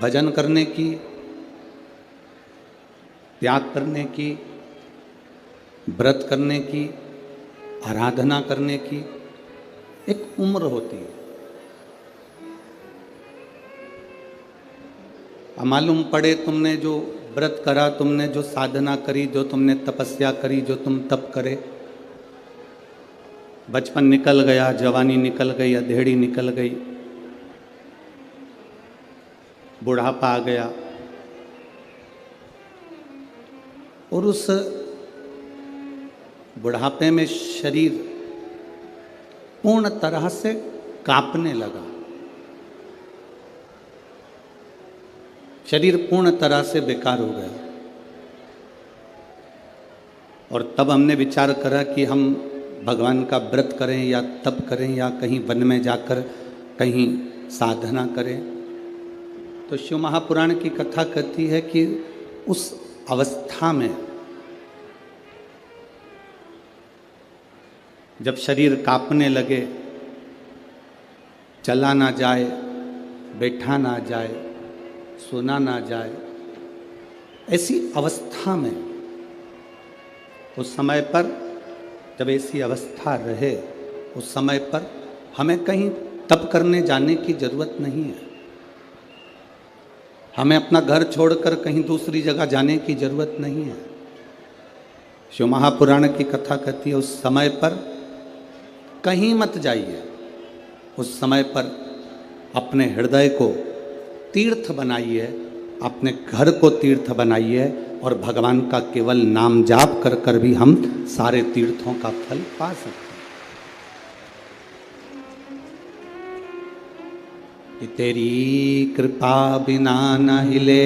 भजन करने की, त्याग करने की, व्रत करने की, आराधना करने की एक उम्र होती है। मालूम पड़े तुमने जो व्रत करा, तुमने जो साधना करी, जो तुमने तपस्या करी, जो तुम तप करे, बचपन निकल गया, जवानी निकल गई, अधेड़ी निकल गई, बुढ़ापा आ गया और उस बुढ़ापे में शरीर पूर्ण तरह से कांपने लगा, शरीर पूर्ण तरह से बेकार हो गया। और तब हमने विचार करा कि हम भगवान का व्रत करें या तप करें या कहीं वन में जाकर कहीं साधना करें। तो शिव महापुराण की कथा कहती है कि उस अवस्था में जब शरीर कांपने लगे, चला ना जाए, बैठा ना जाए, सुना ना जाए, ऐसी अवस्था में, उस समय पर जब ऐसी अवस्था रहे, उस समय पर हमें कहीं तप करने जाने की जरूरत नहीं है, हमें अपना घर छोड़कर कहीं दूसरी जगह जाने की जरूरत नहीं है। शिव महापुराण की कथा कहती है उस समय पर कहीं मत जाइए, उस समय पर अपने हृदय को तीर्थ बनाइए, अपने घर को तीर्थ बनाइए और भगवान का केवल नाम जाप कर कर भी हम सारे तीर्थों का फल पा सकते हैं। कि तेरी कृपा बिना न हिले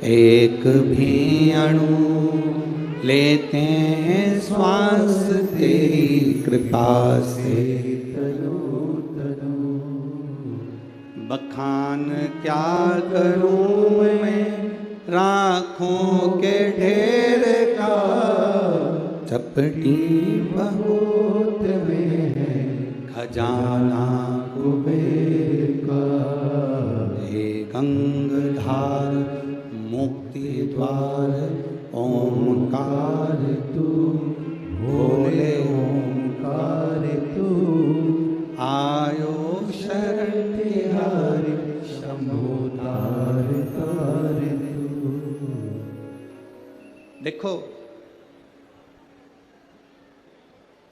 एक भी अणु, लेते हैं श्वास तेरी कृपा से। बखान क्या करूं मैं राखों के ढेर का, चपटी बहुत में है खजाना कुबेर का। हे गंगाधार मुक्ति द्वार ओंकार तू, भोले ओंकार तू, आयो शरण तिहारी शंभो तार तार तू। देखो,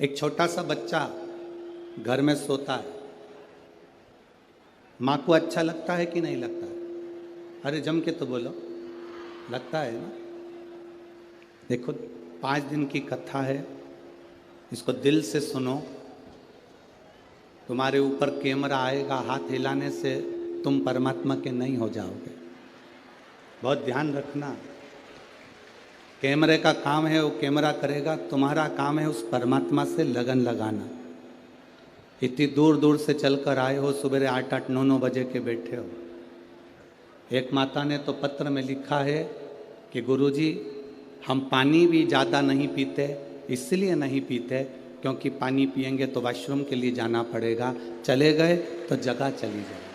एक छोटा सा बच्चा घर में सोता है, माँ को अच्छा लगता है कि नहीं लगता है? अरे जम के तो बोलो, लगता है ना? देखो 5 दिन की कथा है, इसको दिल से सुनो। तुम्हारे ऊपर कैमरा आएगा, हाथ हिलाने से तुम परमात्मा के नहीं हो जाओगे, बहुत ध्यान रखना। कैमरे का काम है वो कैमरा करेगा, तुम्हारा काम है उस परमात्मा से लगन लगाना। इतनी दूर दूर से चलकर आए हो, सुबह 8-8, 9-9 बजे के बैठे हो। एक माता ने तो पत्र में लिखा है कि गुरुजी हम पानी भी ज़्यादा नहीं पीते, इसलिए नहीं पीते क्योंकि पानी पिएंगे तो वॉशरूम के लिए जाना पड़ेगा, चले गए तो जगह चली जाए।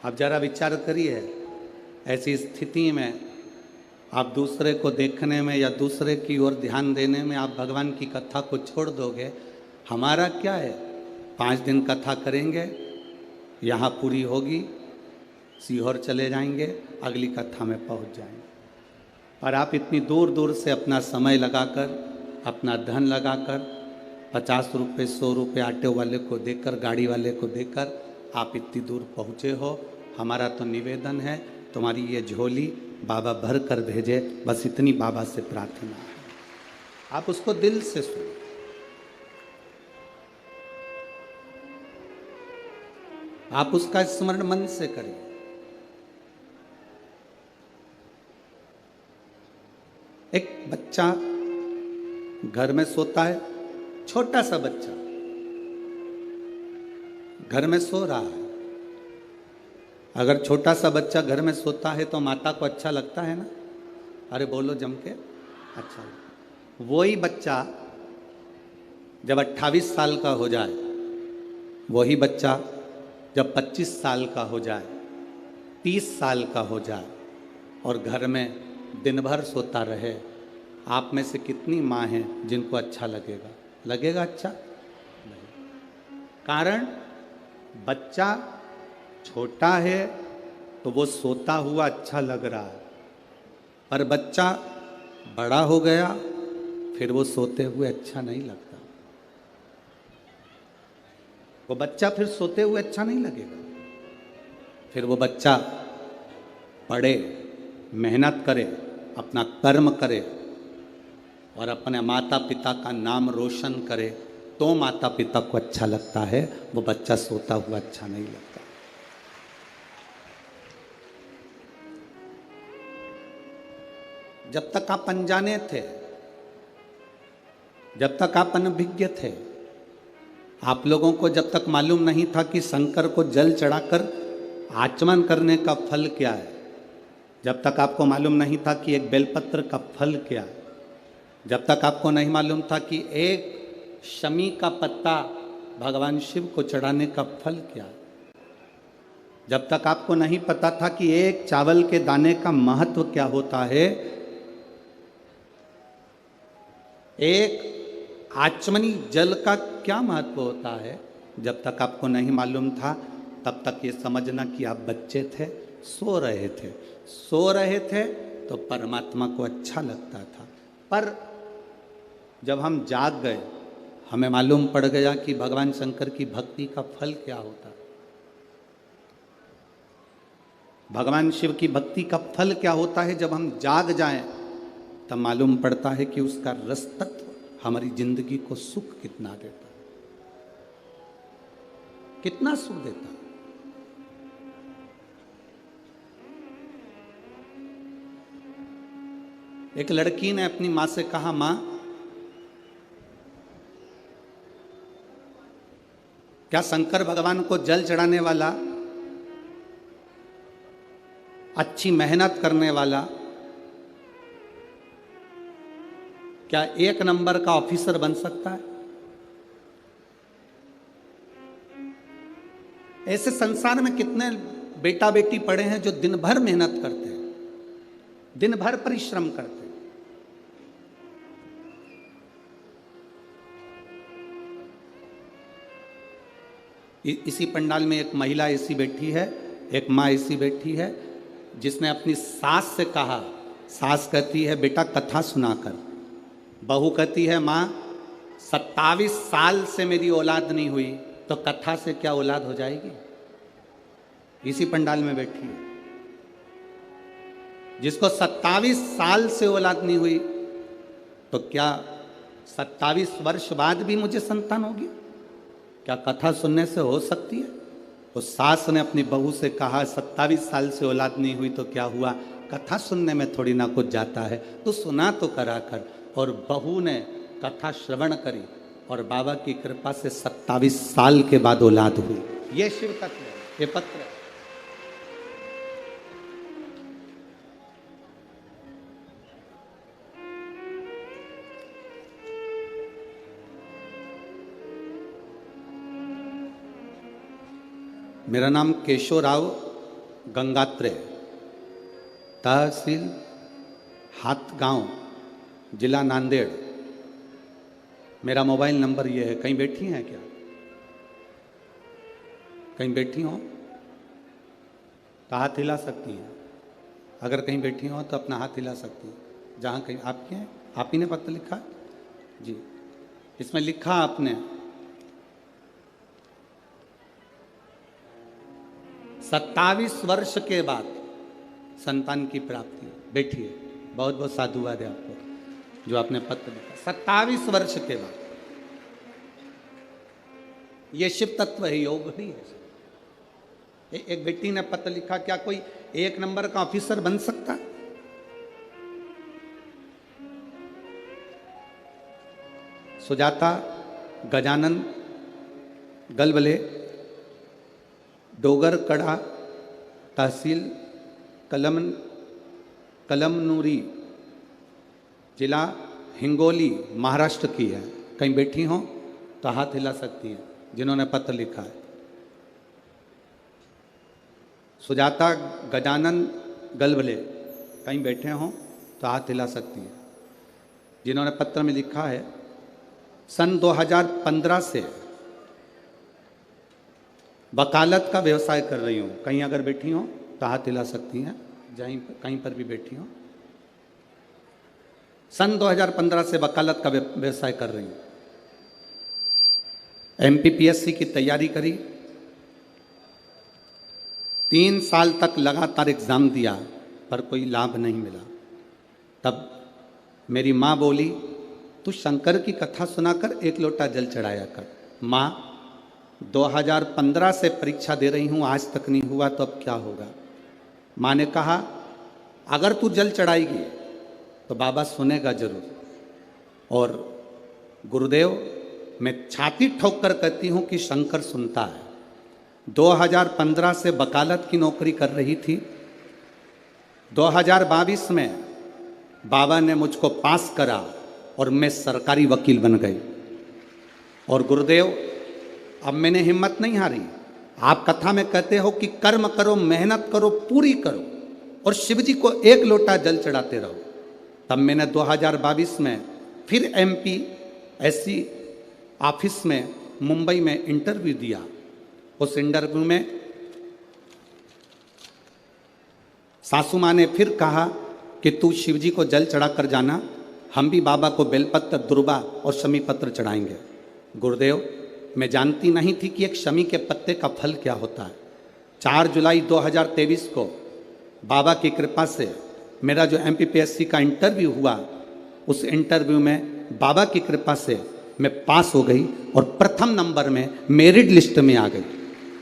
अब जरा विचार करिए, ऐसी स्थिति में आप दूसरे को देखने में या दूसरे की ओर ध्यान देने में आप भगवान की कथा को छोड़ दोगे। हमारा क्या है, 5 दिन कथा करेंगे, यहाँ पूरी होगी, सीहोर चले जाएंगे, अगली कथा में पहुँच जाएंगे। और आप इतनी दूर दूर से अपना समय लगाकर, अपना धन लगाकर, 50 रुपये 100 रुपये ऑटो वाले को देकर, गाड़ी वाले को देकर आप इतनी दूर पहुँचे हो। हमारा तो निवेदन है, तुम्हारी ये झोली बाबा भर कर भेजे, बस इतनी बाबा से प्रार्थना है। आप उसको दिल से सुनो। आप उसका स्मरण मन से करिए। एक बच्चा घर में सोता है, छोटा सा बच्चा घर में सो रहा है। अगर छोटा सा बच्चा घर में सोता है तो माता को अच्छा लगता है ना? अरे बोलो जम के, अच्छा। वही बच्चा जब 28 साल का हो जाए, वही बच्चा जब 25 साल का हो जाए, 30 साल का हो जाए और घर में दिन भर सोता रहे, आप में से कितनी माँ हैं जिनको अच्छा लगेगा? लगेगा अच्छा? नहीं। कारण बच्चा छोटा है तो वो सोता हुआ अच्छा लग रहा है, पर बच्चा बड़ा हो गया फिर वो सोते हुए अच्छा नहीं लगता। वो बच्चा फिर सोते हुए अच्छा नहीं लगेगा। फिर वो बच्चा पढ़े, मेहनत करे, अपना कर्म करे और अपने माता पिता का नाम रोशन करे, तो माता पिता को अच्छा लगता है। वो बच्चा सोता हुआ अच्छा नहीं लगता। जब तक आप अनजाने थे, जब तक आप अनभिज्ञ थे, आप लोगों को जब तक मालूम नहीं था कि शंकर को जल चढ़ाकर आचमन करने का फल क्या है, जब तक आपको मालूम नहीं था कि एक बेलपत्र का फल क्या है, जब तक आपको नहीं मालूम था कि एक शमी का पत्ता भगवान शिव को चढ़ाने का फल क्या है, जब तक आपको नहीं पता था कि एक चावल के दाने का महत्व क्या होता है, एक आचमनी जल का क्या महत्व होता है, जब तक आपको नहीं मालूम था तब तक ये समझना कि आप बच्चे थे, सो रहे थे। सो रहे थे तो परमात्मा को अच्छा लगता था। पर जब हम जाग गए, हमें मालूम पड़ गया कि भगवान शंकर की भक्ति का फल क्या होता है, भगवान शिव की भक्ति का फल क्या होता है। जब हम जाग जाएं तब मालूम पड़ता है कि उसका रस तत्व हमारी जिंदगी को सुख कितना देता है, कितना सुख देता है। एक लड़की ने अपनी मां से कहा, मां, क्या शंकर भगवान को जल चढ़ाने वाला, अच्छी मेहनत करने वाला, क्या एक नंबर का ऑफिसर बन सकता है? ऐसे संसार में कितने बेटा बेटी पड़े हैं जो दिन भर मेहनत करते हैं, दिन भर परिश्रम करते हैं। इसी पंडाल में एक महिला ऐसी बैठी है, एक माँ ऐसी बैठी है, जिसने अपनी सास से कहा, सास कहती है बेटा कथा सुनाकर, बहू कहती है माँ 27 साल से मेरी औलाद नहीं हुई, तो कथा से क्या औलाद हो जाएगी? इसी पंडाल में बैठी है, जिसको 27 साल से औलाद नहीं हुई, तो क्या 27 वर्ष बाद भी मुझे संतान होगी? क्या कथा सुनने से हो सकती है? उस सास ने अपनी बहू से कहा 27 साल से औलाद नहीं हुई तो क्या हुआ, कथा सुनने में थोड़ी ना कुछ जाता है, तो सुना तो करा कर। और बहू ने कथा श्रवण करी और बाबा की कृपा से 27 साल के बाद औलाद हुई। ये शिव तत्व है, ये पत्र है। मेरा नाम केशव राव गंगात्रे, तहसील हाथगांव, जिला नांदेड़। मेरा मोबाइल नंबर ये है। कहीं बैठी हैं क्या? कहीं बैठी हो तो हाथ हिला सकती हैं। अगर कहीं बैठी हो तो अपना हाथ हिला सकती हैं। जहाँ कहीं आपके हैं, आप ही ने पत्र लिखा जी, इसमें लिखा आपने 27 वर्ष के बाद संतान की प्राप्ति। बैठिए, बहुत बहुत साधुवाद है आपको जो आपने पत्र लिखा 27 वर्ष के बाद। ये शिव तत्व है, योग भी है। एक बेटी ने पत्र लिखा, क्या कोई एक नंबर का ऑफिसर बन सकता? सुजाता गजानन गलबले, डोगर कड़ा, तहसील कलमनुरी, जिला हिंगोली, महाराष्ट्र की है। कहीं बैठी हो तो हाथ हिला सकती हैं जिन्होंने पत्र लिखा है। सुजाता गजानन गलबले कहीं बैठे हों तो हाथ हिला सकती है, जिन्होंने पत्र में लिखा है सन 2015 से वकालत का व्यवसाय कर रही हूँ। कहीं अगर बैठी हो तो हाथ हिला सकती हैं, कहीं पर भी बैठी हो। सन 2015 से वकालत का व्यवसाय कर रही हूँ। MPPSC की तैयारी करी, 3 साल तक लगातार एग्जाम दिया पर कोई लाभ नहीं मिला। तब मेरी माँ बोली, तू शंकर की कथा सुनाकर 1 लोटा जल चढ़ाया कर। माँ, 2015 से परीक्षा दे रही हूँ, आज तक नहीं हुआ तो अब क्या होगा। माँ ने कहा, अगर तू जल चढ़ाएगी तो बाबा सुनेगा जरूर। और गुरुदेव, मैं छाती ठोक कर कहती हूँ कि शंकर सुनता है। 2015 से वकालत की नौकरी कर रही थी। 2022 में बाबा ने मुझको पास करा और मैं सरकारी वकील बन गई। और गुरुदेव, अब मैंने हिम्मत नहीं हारी। आप कथा में कहते हो कि कर्म करो, मेहनत करो, पूरी करो और शिव जी को 1 लोटा जल चढ़ाते रहो। तब मैंने 2022 में फिर MPSC ऑफिस में मुंबई में इंटरव्यू दिया। उस इंटरव्यू में सासू माँ ने फिर कहा कि तू शिव जी को जल चढ़ा कर जाना, हम भी बाबा को बेलपत्र, दुर्बा और शमी पत्र चढ़ाएंगे। गुरुदेव, मैं जानती नहीं थी कि एक शमी के पत्ते का फल क्या होता है। 4 जुलाई 2023 को बाबा की कृपा से मेरा जो MPPSC का इंटरव्यू हुआ, उस इंटरव्यू में बाबा की कृपा से मैं पास हो गई और प्रथम नंबर में मेरिट लिस्ट में आ गई।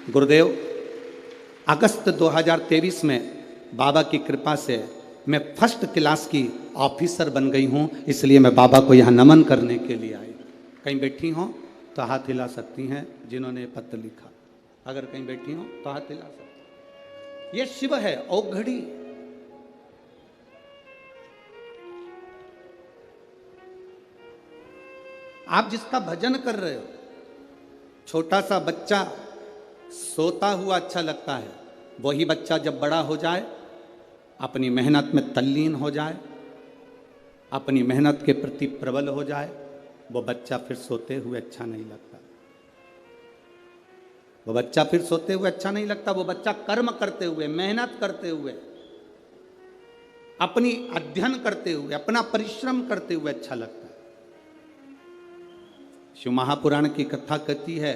गुरुदेव, अगस्त 2023 में बाबा की कृपा से मैं फर्स्ट क्लास की ऑफिसर बन गई हूँ। इसलिए मैं बाबा को यहाँ नमन करने के लिए आई। कहीं बैठी हों तो हाथ हिला सकती हैं जिन्होंने पत्र लिखा। अगर कहीं बैठी हो तो हाथ हिला सकती। ये शिव है, औघड़ी। आप जिसका भजन कर रहे हो, छोटा सा बच्चा सोता हुआ अच्छा लगता है। वही बच्चा जब बड़ा हो जाए, अपनी मेहनत में तल्लीन हो जाए, अपनी मेहनत के प्रति प्रबल हो जाए, वो बच्चा फिर सोते हुए अच्छा नहीं लगता। वो बच्चा फिर सोते हुए अच्छा नहीं लगता। वो बच्चा कर्म करते हुए, मेहनत करते हुए, अपनी अध्ययन करते हुए, अपना परिश्रम करते हुए अच्छा लगता है। शिव महापुराण की कथा कहती है,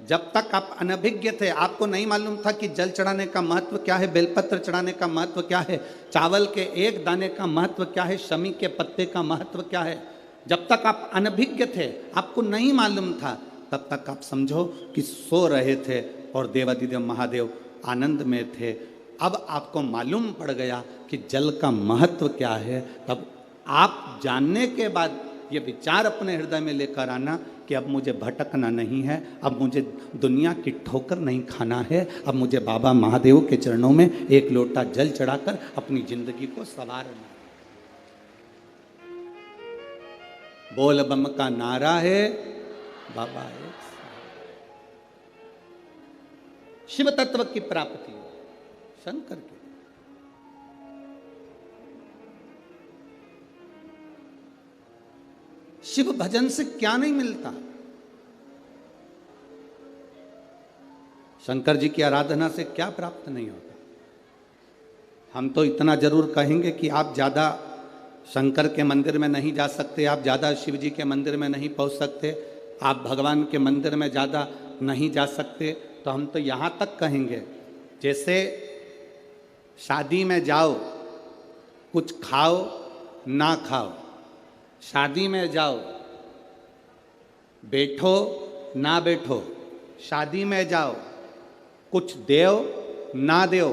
जब तक आप अनभिज्ञ थे, आपको नहीं मालूम था कि जल चढ़ाने का महत्व क्या है, बेलपत्र चढ़ाने का महत्व क्या है, चावल के 1 दाने का महत्व क्या है, शमी के पत्ते का महत्व क्या है, जब तक आप अनभिज्ञ थे, आपको नहीं मालूम था, तब तक आप समझो कि सो रहे थे और देवादिदेव महादेव आनंद में थे। अब आपको मालूम पड़ गया कि जल का महत्व क्या है। तब आप जानने के बाद ये विचार अपने हृदय में लेकर आना कि अब मुझे भटकना नहीं है, अब मुझे दुनिया की ठोकर नहीं खाना है, अब मुझे बाबा महादेव के चरणों में 1 लोटा जल चढ़ाकर अपनी जिंदगी को संवारना है। बोल बम का नारा है, बाबा है। शिव तत्व की प्राप्ति शंकर की। शिव भजन से क्या नहीं मिलता। शंकर जी की आराधना से क्या प्राप्त नहीं होता। हम तो इतना जरूर कहेंगे कि आप ज़्यादा शंकर के मंदिर में नहीं जा सकते, आप ज़्यादा शिव जी के मंदिर में नहीं पहुंच सकते, आप भगवान के मंदिर में ज़्यादा नहीं जा सकते। तो हम तो यहाँ तक कहेंगे, जैसे शादी में जाओ, कुछ खाओ ना खाओ, शादी में जाओ, बैठो ना बैठो, शादी में जाओ, कुछ देओ ना देओ,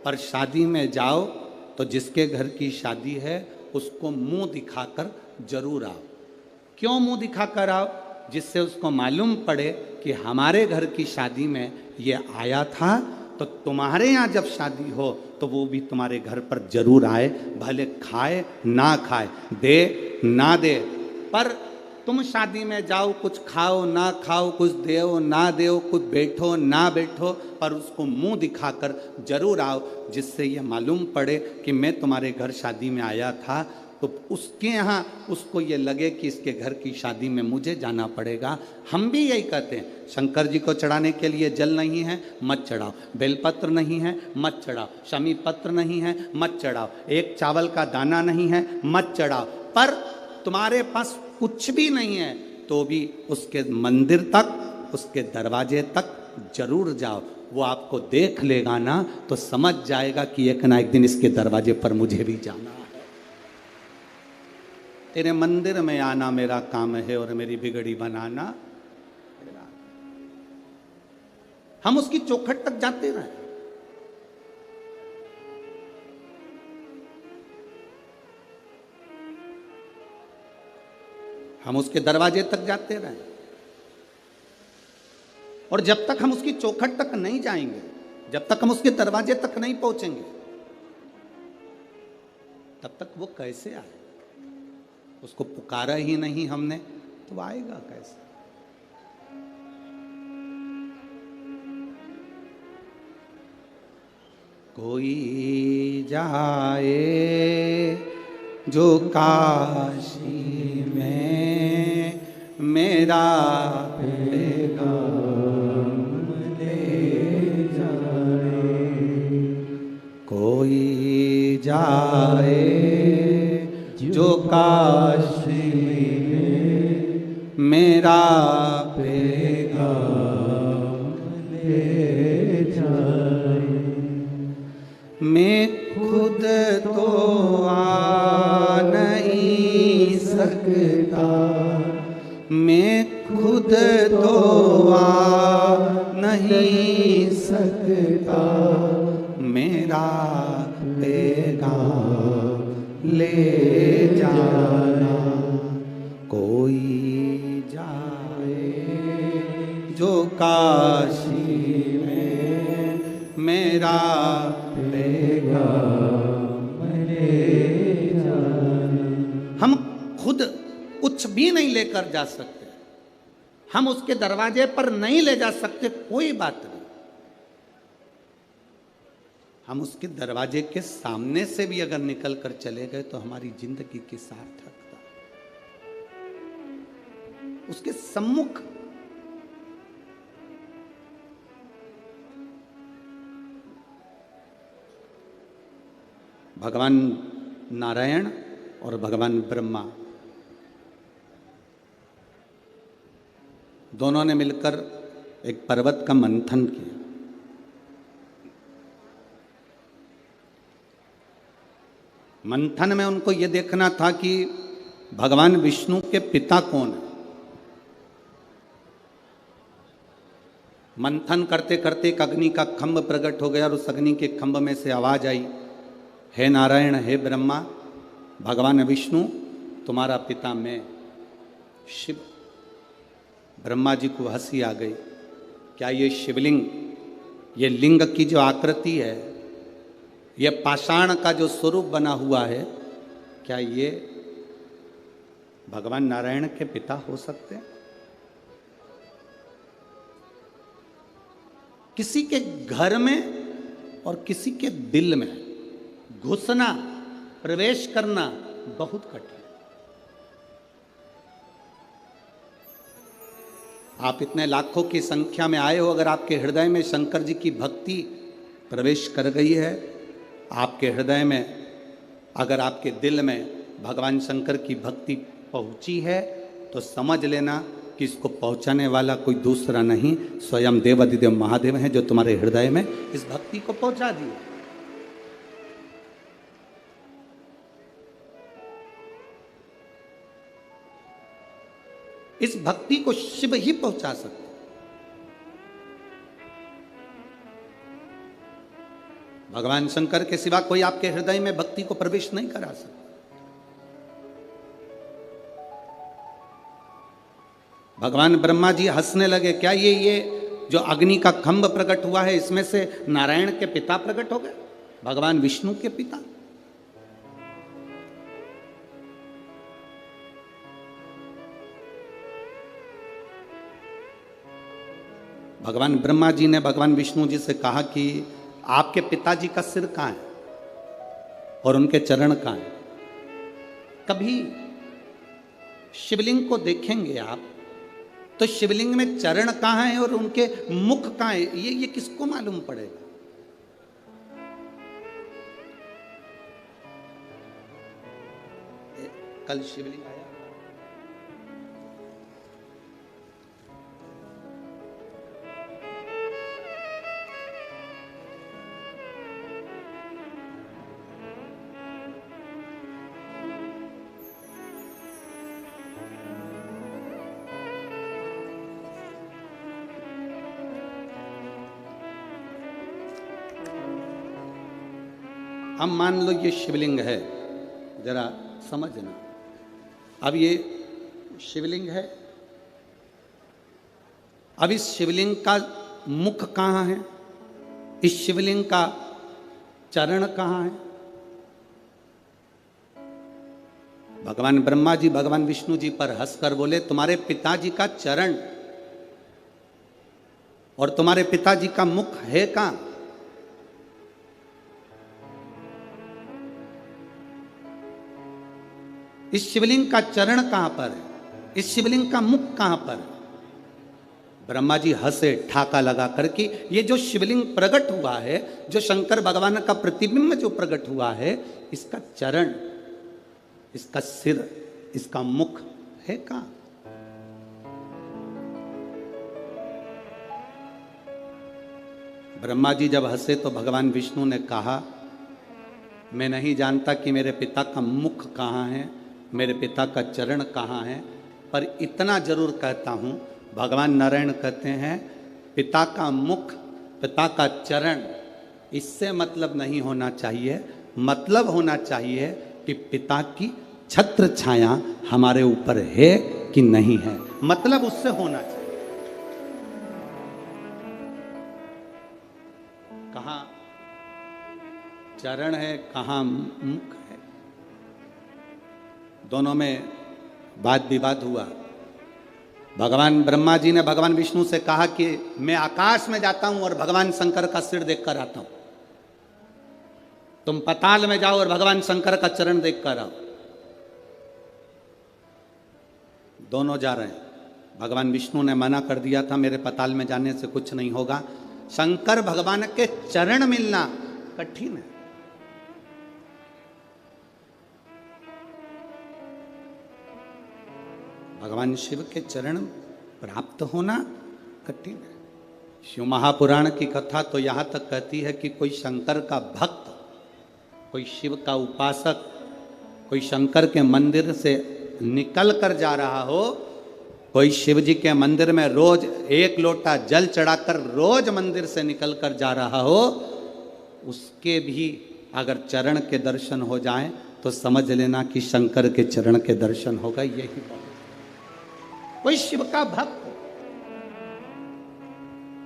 पर शादी में जाओ तो जिसके घर की शादी है उसको मुंह दिखाकर जरूर आओ। क्यों मुंह दिखाकर आओ? जिससे उसको मालूम पड़े कि हमारे घर की शादी में ये आया था, तो तुम्हारे यहाँ जब शादी हो तो वो भी तुम्हारे घर पर जरूर आए, भले खाए ना खाए, दे ना दे, पर तुम शादी में जाओ, कुछ खाओ ना खाओ, कुछ देओ ना देओ, कुछ बैठो ना बैठो, पर उसको मुंह दिखाकर जरूर आओ, जिससे ये मालूम पड़े कि मैं तुम्हारे घर शादी में आया था। तो उसके यहाँ उसको ये लगे कि इसके घर की शादी में मुझे जाना पड़ेगा। हम भी यही कहते हैं, शंकर जी को चढ़ाने के लिए जल नहीं है मत चढ़ाओ, बेलपत्र नहीं है मत चढ़ाओ, शमी पत्र नहीं है मत चढ़ाओ, एक चावल का दाना नहीं है मत चढ़ाओ। पर तुम्हारे पास कुछ भी नहीं है तो भी उसके मंदिर तक, उसके दरवाजे तक जरूर जाओ। वो आपको देख लेगा ना तो समझ जाएगा कि एक ना एक दिन इसके दरवाजे पर मुझे भी जाना है। तेरे मंदिर में आना मेरा काम है और मेरी बिगड़ी बनाना। हम उसकी चौखट तक जाते रहे, हम उसके दरवाजे तक जाते रहे, और जब तक हम उसकी चौखट तक नहीं जाएंगे, जब तक हम उसके दरवाजे तक नहीं पहुंचेंगे, तब तक वो कैसे आए? उसको पुकारा ही नहीं हमने तो आएगा कैसे? कोई जाए जो काशी में मेरा पैगाम ले जाए, कोई जाए जो काशी में मेरा पैगाम ले जाए। मैं खुद तो आ नहीं सकता, मैं खुद तो आ नहीं सकता, मेरा पैगाम ले जाना। कोई जाए जो काशी में मेरा पैगाम ले जाना। हम खुद कुछ भी नहीं लेकर जा सकते, हम उसके दरवाजे पर नहीं ले जा सकते, कोई बात नहीं। हम उसके दरवाजे के सामने से भी अगर निकल कर चले गए तो हमारी जिंदगी की सार्थकता। उसके सम्मुख भगवान नारायण और भगवान ब्रह्मा दोनों ने मिलकर एक पर्वत का मंथन किया। मंथन में उनको यह देखना था कि भगवान विष्णु के पिता कौन है। मंथन करते करते एक अग्नि का खंभ प्रकट हो गया और उस अग्नि के खंभ में से आवाज आई, हे नारायण, हे ब्रह्मा, भगवान विष्णु तुम्हारा पिता मैं शिव। ब्रह्मा जी को हंसी आ गई, क्या ये शिवलिंग, ये लिंग की जो आकृति है, ये पाषाण का जो स्वरूप बना हुआ है, क्या ये भगवान नारायण के पिता हो सकते हैं? किसी के घर में और किसी के दिल में घुसना, प्रवेश करना बहुत कठिन। आप इतने लाखों की संख्या में आए हो, अगर आपके हृदय में शंकर जी की भक्ति प्रवेश कर गई है, आपके हृदय में, अगर आपके दिल में भगवान शंकर की भक्ति पहुंची है, तो समझ लेना कि इसको पहुंचाने वाला कोई दूसरा नहीं, स्वयं देवाधिदेव महादेव हैं, जो तुम्हारे हृदय में इस भक्ति को पहुंचा दिए। इस भक्ति को शिव ही पहुंचा सकते। भगवान शंकर के सिवा कोई आपके हृदय में भक्ति को प्रवेश नहीं करा सकता। भगवान ब्रह्मा जी हंसने लगे, क्या ये जो अग्नि का खंभ प्रकट हुआ है, इसमें से नारायण के पिता प्रकट हो गए, भगवान विष्णु के पिता? भगवान ब्रह्मा जी ने भगवान विष्णु जी से कहा कि आपके पिताजी का सिर कहाँ है और उनके चरण कहाँ है। कभी शिवलिंग को देखेंगे आप तो शिवलिंग में चरण कहाँ है और उनके मुख कहाँ है, ये किसको मालूम पड़ेगा। कल शिवलिंग आया, अब मान लो ये शिवलिंग है, जरा समझना। अब ये शिवलिंग है, अब इस शिवलिंग का मुख कहाँ है, इस शिवलिंग का चरण कहाँ है। भगवान ब्रह्मा जी भगवान विष्णु जी पर हंसकर बोले तुम्हारे पिताजी का चरण और तुम्हारे पिताजी का मुख है कहाँ। इस शिवलिंग का चरण कहां पर है, इस शिवलिंग का मुख कहां पर है। ब्रह्मा जी हंसे ठाका लगा करके, ये जो शिवलिंग प्रकट हुआ है, जो शंकर भगवान का प्रतिबिंब जो प्रकट हुआ है, इसका चरण, इसका सिर, इसका मुख है कहां। ब्रह्मा जी जब हंसे तो भगवान विष्णु ने कहा मैं नहीं जानता कि मेरे पिता का मुख कहाँ है, मेरे पिता का चरण कहाँ है, पर इतना जरूर कहता हूँ, भगवान नारायण कहते हैं पिता का मुख, पिता का चरण, इससे मतलब नहीं होना चाहिए। मतलब होना चाहिए कि पिता की छत्र छाया हमारे ऊपर है कि नहीं है, मतलब उससे होना चाहिए। कहाँ चरण है, कहाँ मुख है, दोनों में वाद विवाद हुआ। भगवान ब्रह्मा जी ने भगवान विष्णु से कहा कि मैं आकाश में जाता हूं और भगवान शंकर का सिर देखकर आता हूं, तुम पाताल में जाओ और भगवान शंकर का चरण देखकर आओ। दोनों जा रहे हैं। भगवान विष्णु ने मना कर दिया था मेरे पाताल में जाने से कुछ नहीं होगा, शंकर भगवान के चरण मिलना कठिन है। भगवान शिव के चरण प्राप्त होना कठिन है। शिव महापुराण की कथा तो यहाँ तक कहती है कि कोई शंकर का भक्त, कोई शिव का उपासक, कोई शंकर के मंदिर से निकल कर जा रहा हो, कोई शिव जी के मंदिर में रोज एक लोटा जल चढ़ाकर रोज मंदिर से निकल कर जा रहा हो, उसके भी अगर चरण के दर्शन हो जाएं तो समझ लेना कि शंकर के चरण के दर्शन होगा। यही बात। कोई शिव का भक्त,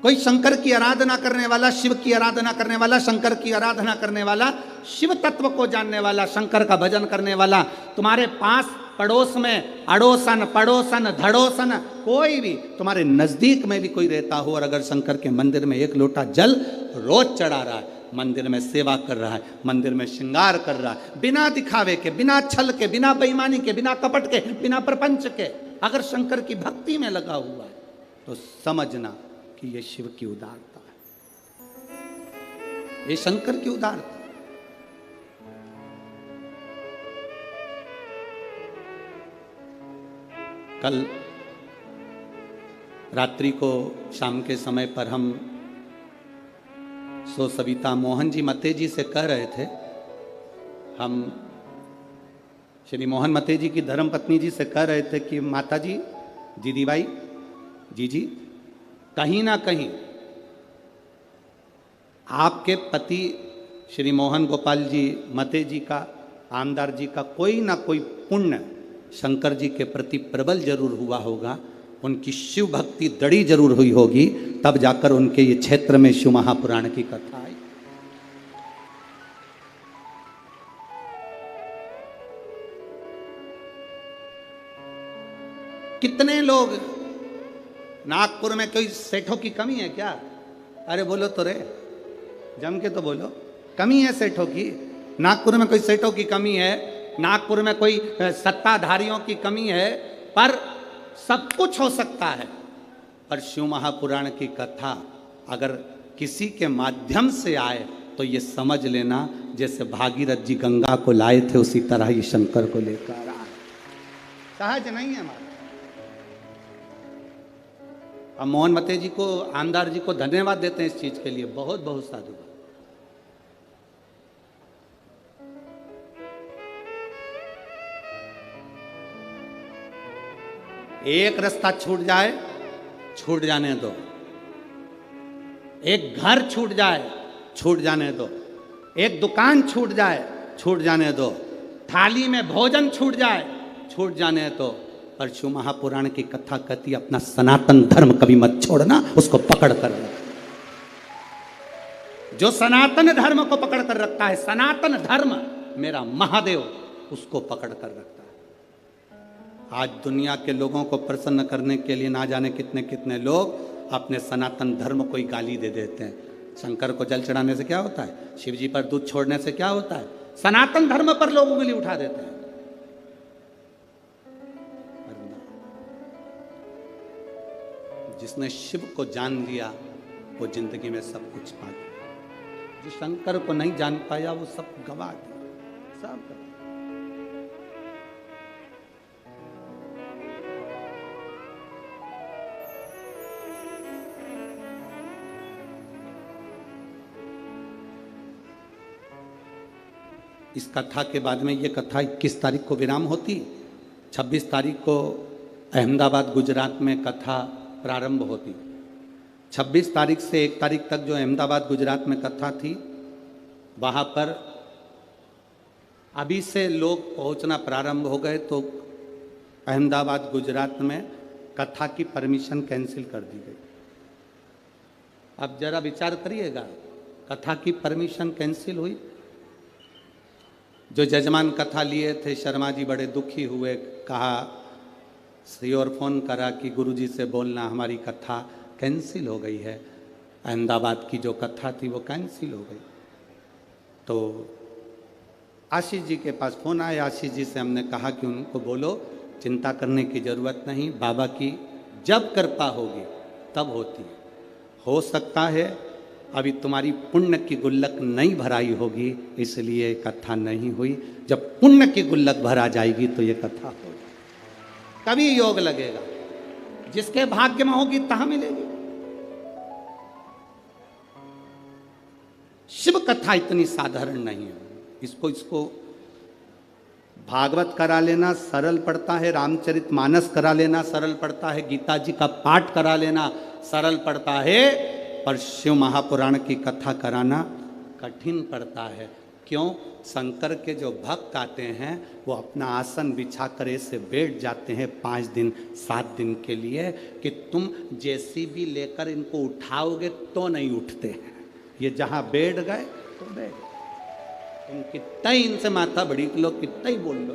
कोई शंकर की आराधना करने वाला, शिव की आराधना करने वाला, शंकर की आराधना करने वाला, शिव तत्व को जानने वाला, शंकर का भजन करने वाला, तुम्हारे पास पड़ोस में अड़ोसन पड़ोसन धड़ोसन कोई भी तुम्हारे नजदीक में भी कोई रहता हो और अगर शंकर के मंदिर में एक लोटा जल रोज चढ़ा रहा है, मंदिर में सेवा कर रहा है, मंदिर में श्रृंगार कर रहा है, बिना दिखावे के, बिना छल के, बिना बेईमानी के, बिना कपट के, बिना प्रपंच के, अगर शंकर की भक्ति में लगा हुआ है तो समझना कि ये शिव की उदारता है, ये शंकर की उदारता। कल रात्रि को शाम के समय पर हम सविता मोहन जी मते जी से कह रहे थे, हम श्री मोहन मते जी की धर्मपत्नी जी से कह रहे थे कि माता जी, दीदी भाई, जी कहीं ना कहीं आपके पति श्री मोहन गोपाल जी मते जी का, आमदार जी का कोई ना कोई पुण्य शंकर जी के प्रति प्रबल जरूर हुआ होगा, उनकी शिव भक्ति दड़ी जरूर हुई होगी, तब जाकर उनके ये क्षेत्र में शिव महापुराण की कथा आई। कितने लोग नागपुर में कोई सेठों की कमी है क्या? अरे बोलो तो रे, जम के तो बोलो, कमी है सेठों की? नागपुर में कोई सेठों की कमी है? नागपुर में कोई सत्ताधारियों की कमी है? पर सब कुछ हो सकता है। पर शिव महापुराण की कथा अगर किसी के माध्यम से आए तो ये समझ लेना जैसे भागीरथ जी गंगा को लाए थे उसी तरह ये शंकर को लेकर आए। सहज नहीं है हमारा। हम मोहन मते जी को, आमदार जी को धन्यवाद देते हैं इस चीज के लिए, बहुत बहुत साधुवाद। एक रास्ता छूट जाए, छूट जाने दो। एक घर छूट जाए, छूट जाने दो। एक दुकान छूट जाए, छूट जाने दो। थाली में भोजन छूट जाए, छूट जाने दो। पर शिव महापुराण की कथा कहती अपना सनातन धर्म कभी मत छोड़ना, उसको पकड़ कर रखना। जो सनातन धर्म को पकड़ कर रखता है, सनातन धर्म मेरा महादेव, उसको पकड़ कर रखता है। आज दुनिया के लोगों को प्रसन्न करने के लिए ना जाने कितने कितने लोग अपने सनातन धर्म को ही गाली दे देते हैं। शंकर को जल चढ़ाने से क्या होता है? शिव जी पर दूध छोड़ने से क्या होता है? सनातन धर्म पर लोग उंगली उठा देते हैं। जिसने शिव को जान लिया वो जिंदगी में सब कुछ पा गया। जो शंकर को नहीं जान पाया वो सब गवा दिया, सब गवा। इस कथा के बाद में ये कथा 21 तारीख को विराम होती। 26 तारीख को अहमदाबाद गुजरात में कथा प्रारंभ होती। 26 तारीख से 1 तारीख तक जो अहमदाबाद गुजरात में कथा थी, वहाँ पर अभी से लोग पहुँचना प्रारंभ हो गए तो अहमदाबाद गुजरात में कथा की परमिशन कैंसिल कर दी गई। अब जरा विचार करिएगा, कथा की परमिशन कैंसिल हुई। जो जजमान कथा लिए थे शर्मा जी बड़े दुखी हुए, कहा श्री और फोन करा कि गुरुजी से बोलना हमारी कथा कैंसिल हो गई है। अहमदाबाद की जो कथा थी वो कैंसिल हो गई। तो आशीष जी के पास फ़ोन आया। आशीष जी से हमने कहा कि उनको बोलो चिंता करने की ज़रूरत नहीं, बाबा की जब कृपा होगी तब होती है। हो सकता है अभी तुम्हारी पुण्य की गुल्लक नहीं भराई होगी इसलिए कथा नहीं हुई। जब पुण्य की गुल्लक भरा जाएगी तो ये कथा होगी, तभी योग लगेगा। जिसके भाग्य में होगी तहां मिलेगी। शिव कथा इतनी साधारण नहीं है। इसको भागवत करा लेना सरल पड़ता है, रामचरितमानस करा लेना सरल पड़ता है, गीता जी का पाठ करा लेना सरल पड़ता है, पर शिव महापुराण की कथा कराना कठिन पड़ता है। क्यों? शंकर के जो भक्त आते हैं वो अपना आसन बिछा कर ऐसे बैठ जाते हैं 5 दिन 7 दिन के लिए कि तुम जेसीबी लेकर इनको उठाओगे तो नहीं उठते हैं। ये जहाँ बैठ गए तो बैठ गए। तुम कितना ही इनसे माथा बड़ी लो, कितना ही बोल लो,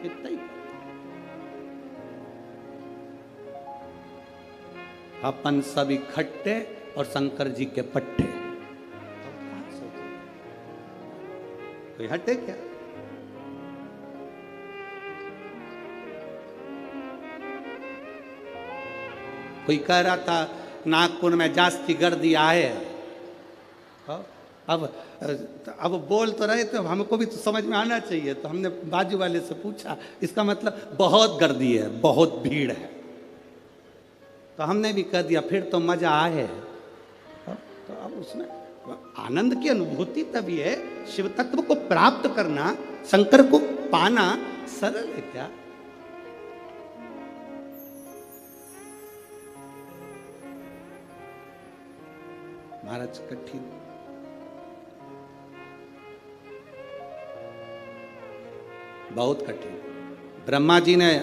कितना ही। अपन सब इकट्ठे और शंकर जी के पट्टे। कोई हटे क्या? कोई कह रहा था नागपुर में जास्ती गर्दी आए। अब बोल तो रहे थे, हमको भी तो समझ में आना चाहिए। तो हमने बाजू वाले से पूछा, इसका मतलब बहुत गर्दी है, बहुत भीड़ है। तो हमने भी कह दिया फिर तो मजा आए। तो अब उसमें आनंद की अनुभूति तभी है। शिव तत्व को प्राप्त करना, शंकर को पाना सरल है क्या? महाराज कठिन। बहुत कठिन। ब्रह्मा जी ने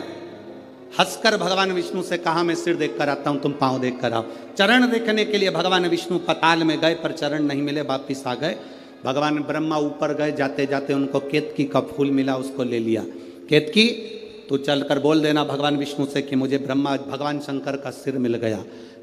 हंसकर भगवान विष्णु से कहा मैं सिर देख कर आता हूं, तुम पांव देख कर आओ। चरण देखने के लिए भगवान विष्णु पताल में गए पर चरण नहीं मिले, वापिस आ गए। भगवान ब्रह्मा ऊपर गए, जाते जाते उनको केतकी का फूल मिला, उसको ले लिया। केतकी तू चलकर बोल देना भगवान विष्णु से कि मुझे ब्रह्मा भगवान शंकर का सिर मिल गया।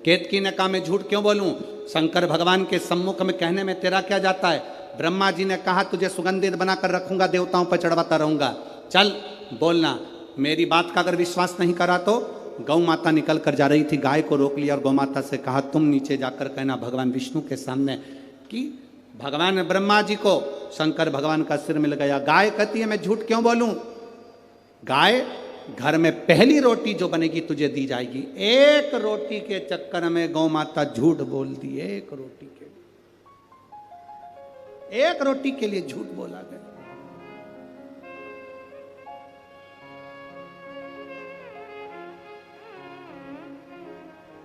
केतकी ने कहा मैं झूठ क्यों बोलूं, शंकर भगवान के सम्मुख में कहने में तेरा क्या जाता है। ब्रह्मा जी ने कहा तुझे सुगंधित बनाकर रखूंगा, देवताओं पर चढ़वाता रहूंगा, चल बोलना। मेरी बात का अगर विश्वास नहीं करा तो गौ माता निकल कर जा रही थी, गाय को रोक लिया और गौ माता से कहा तुम नीचे जाकर कहना भगवान विष्णु के सामने कि भगवान ब्रह्मा जी को शंकर भगवान का सिर मिल गया। गाय कहती है मैं झूठ क्यों बोलूं, गाय घर में पहली रोटी जो बनेगी तुझे दी जाएगी। एक रोटी के चक्कर में गौ माता झूठ बोल दी, एक रोटी के लिए झूठ बोला गया।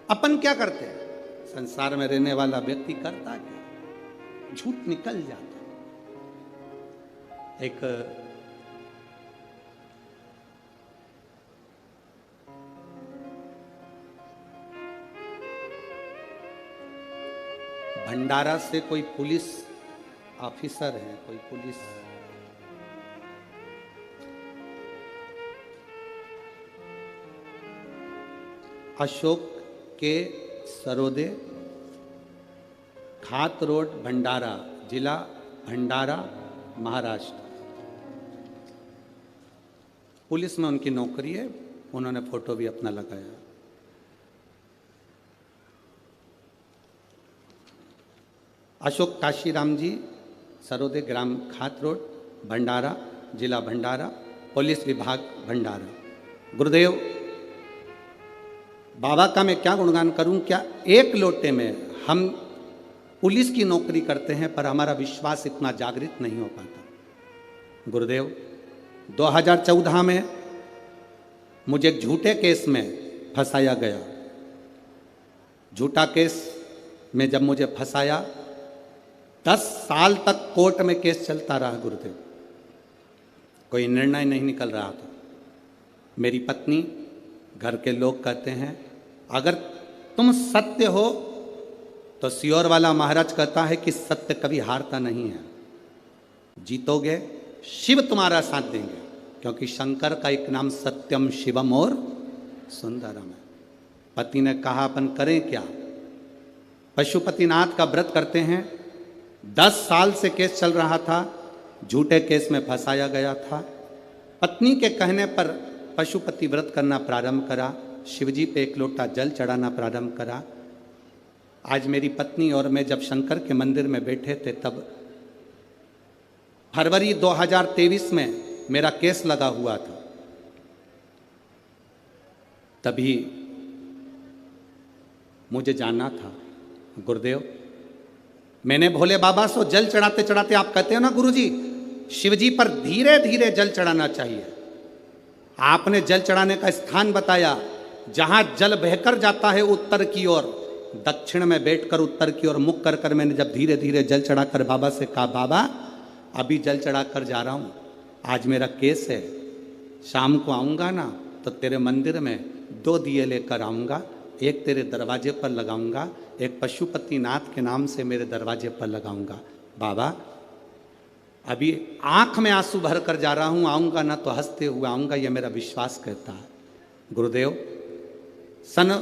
अपन क्या करते हैं, संसार में रहने वाला व्यक्ति करता क्या, झूठ निकल जाता। एक भंडारा से कोई पुलिस ऑफिसर है, कोई पुलिस अशोक के सरोदे, खात रोड, भंडारा, जिला भंडारा, महाराष्ट्र। पुलिस में उनकी नौकरी है, उन्होंने फोटो भी अपना लगाया। अशोक काशीराम जी, सरोदे, ग्राम खात रोड, भंडारा, जिला भंडारा, पुलिस विभाग भंडारा। गुरुदेव बाबा का मैं क्या गुणगान करूं, क्या एक लोटे में हम पुलिस की नौकरी करते हैं पर हमारा विश्वास इतना जागृत नहीं हो पाता। गुरुदेव 2014 में मुझे एक झूठे केस में फंसाया गया। झूठा केस में जब मुझे फंसाया 10 साल तक कोर्ट में केस चलता रहा। गुरुदेव कोई निर्णय नहीं निकल रहा था। मेरी पत्नी, घर के लोग कहते हैं अगर तुम सत्य हो तो सियोर वाला महाराज कहता है कि सत्य कभी हारता नहीं है, जीतोगे, शिव तुम्हारा साथ देंगे, क्योंकि शंकर का एक नाम सत्यम शिवम और सुंदरम है। पति ने कहा अपन करें क्या, पशुपतिनाथ का व्रत करते हैं। 10 साल से केस चल रहा था, झूठे केस में फंसाया गया था। पत्नी के कहने पर पशुपति व्रत करना प्रारंभ करा, शिवजी पे एक लोटा जल चढ़ाना प्रारंभ करा। आज मेरी पत्नी और मैं जब शंकर के मंदिर में बैठे थे तब फरवरी 2023 में मेरा केस लगा हुआ था। तभी मुझे जाना था। गुरुदेव मैंने भोले बाबा से जल चढ़ाते चढ़ाते, आप कहते हो ना गुरुजी शिवजी पर धीरे धीरे जल चढ़ाना चाहिए, आपने जल चढ़ाने का स्थान बताया जहां जल बहकर जाता है उत्तर की ओर, दक्षिण में बैठकर उत्तर की ओर मुख कर कर मैंने जब धीरे धीरे जल चढ़ाकर बाबा से कहा बाबा अभी जल चढ़ाकर जा रहा हूं, आज मेरा केस है, शाम को आऊंगा ना तो तेरे मंदिर में 2 दिए लेकर आऊंगा, एक तेरे दरवाजे पर लगाऊंगा, एक पशुपतिनाथ के नाम से मेरे दरवाजे पर लगाऊंगा। बाबा अभी आंख में आंसू भर कर जा रहा हूं, आऊंगा ना तो हंसते हुए आऊंगा, यह मेरा विश्वास कहता है। गुरुदेव सन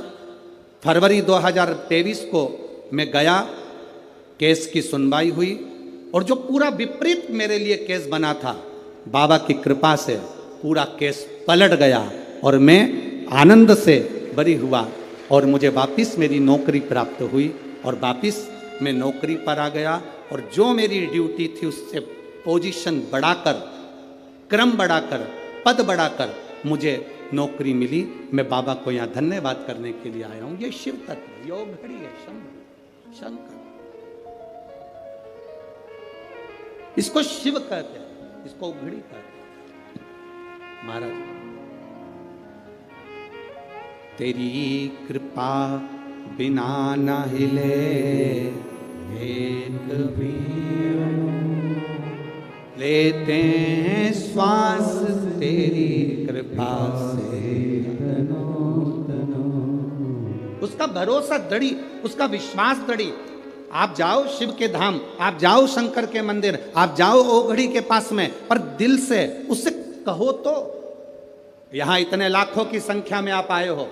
फरवरी 2023 को मैं गया, केस की सुनवाई हुई और जो पूरा विपरीत मेरे लिए केस बना था, बाबा की कृपा से पूरा केस पलट गया और मैं आनंद से बरी हुआ और मुझे वापस मेरी नौकरी प्राप्त हुई और वापस मैं नौकरी पर आ गया और जो मेरी ड्यूटी थी उससे पोजीशन बढ़ाकर, क्रम बढ़ाकर, पद बढ़ाकर मुझे नौकरी मिली। मैं बाबा को यहाँ धन्यवाद करने के लिए आया हूँ। ये शिव तत्व, योग घड़ी है, शंकर, इसको शिव कहते हैं, इसको घड़ी कहते हैं। महाराज तेरी कृपा बिना न हिले एक भी, लेते हैं श्वास तेरी कृपा से। उसका भरोसा दृढ़ी, उसका विश्वास दृढ़ी। आप जाओ शिव के धाम, आप जाओ शंकर के मंदिर, आप जाओ ओघड़ी के पास में, पर दिल से उससे कहो तो यहां इतने लाखों की संख्या में आप आए हो,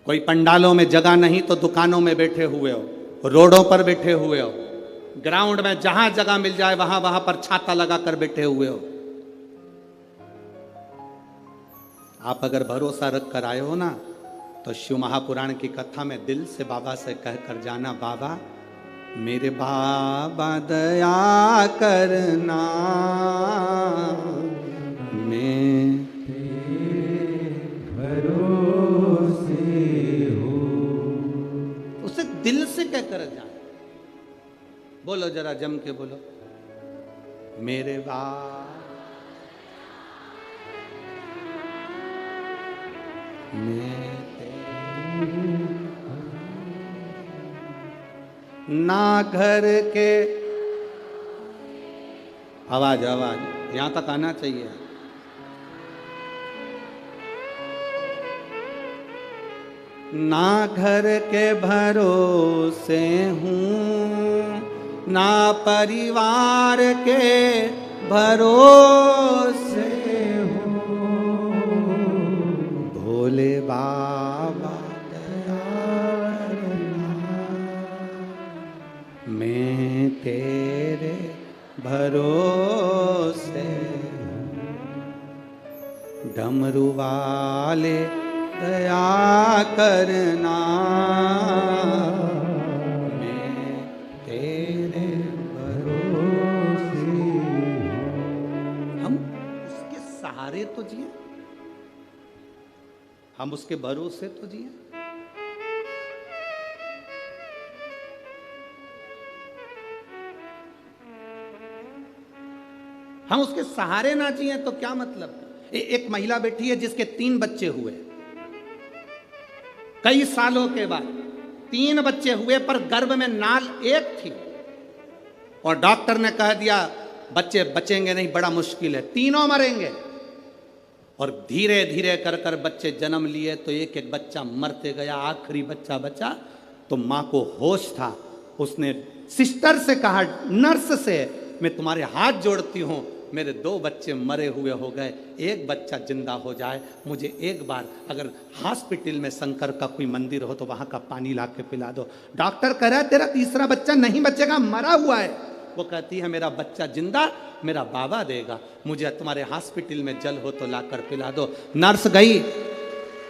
कोई पंडालों में जगह नहीं तो दुकानों में बैठे हुए हो, रोडों पर बैठे हुए हो, ग्राउंड में जहां जगह मिल जाए वहां वहां पर छाता लगाकर बैठे हुए हो। आप अगर भरोसा रख कर आए हो ना, तो शिव महापुराण की कथा में दिल से बाबा से कह कर जाना, बाबा मेरे बाबा दया करना, मैं भरोसे हो। उसे दिल से कह कर जाना। बोलो जरा जम के बोलो, मेरे बाबा ना घर के, आवाज आवाज यहां तक आना चाहिए। ना घर के भरोसे हूं, ना परिवार के भरोसे हूं, भोले बाबा मैं तेरे भरोसे, डमरू वाले दया करना, मैं तेरे भरोसे। हम उसके सहारे तो जिए, हम उसके भरोसे तो जिए। हम उसके सहारे ना जिए तो क्या मतलब। एक महिला बैठी है जिसके 3 बच्चे हुए, कई सालों के बाद 3 बच्चे हुए, पर गर्भ में नाल एक थी, और डॉक्टर ने कह दिया बच्चे बचेंगे नहीं, बड़ा मुश्किल है, तीनों मरेंगे। और धीरे धीरे कर कर बच्चे जन्म लिए, तो एक एक बच्चा मरते गया, आखिरी बच्चा बचा तो मां को होश था। उसने सिस्टर से कहा, नर्स से, मैं तुम्हारे हाथ जोड़ती हूं, मेरे 2 बच्चे मरे हुए हो गए, एक बच्चा जिंदा हो जाए, मुझे एक बार अगर हॉस्पिटल में शंकर का कोई मंदिर हो तो वहां का पानी ला के पिला दो। डॉक्टर कह रहा है तेरा तीसरा बच्चा नहीं बचेगा, मरा हुआ है। वो कहती है मेरा बच्चा जिंदा मेरा बाबा देगा, मुझे तुम्हारे हॉस्पिटल में जल हो तो लाकर पिला दो। नर्स गई,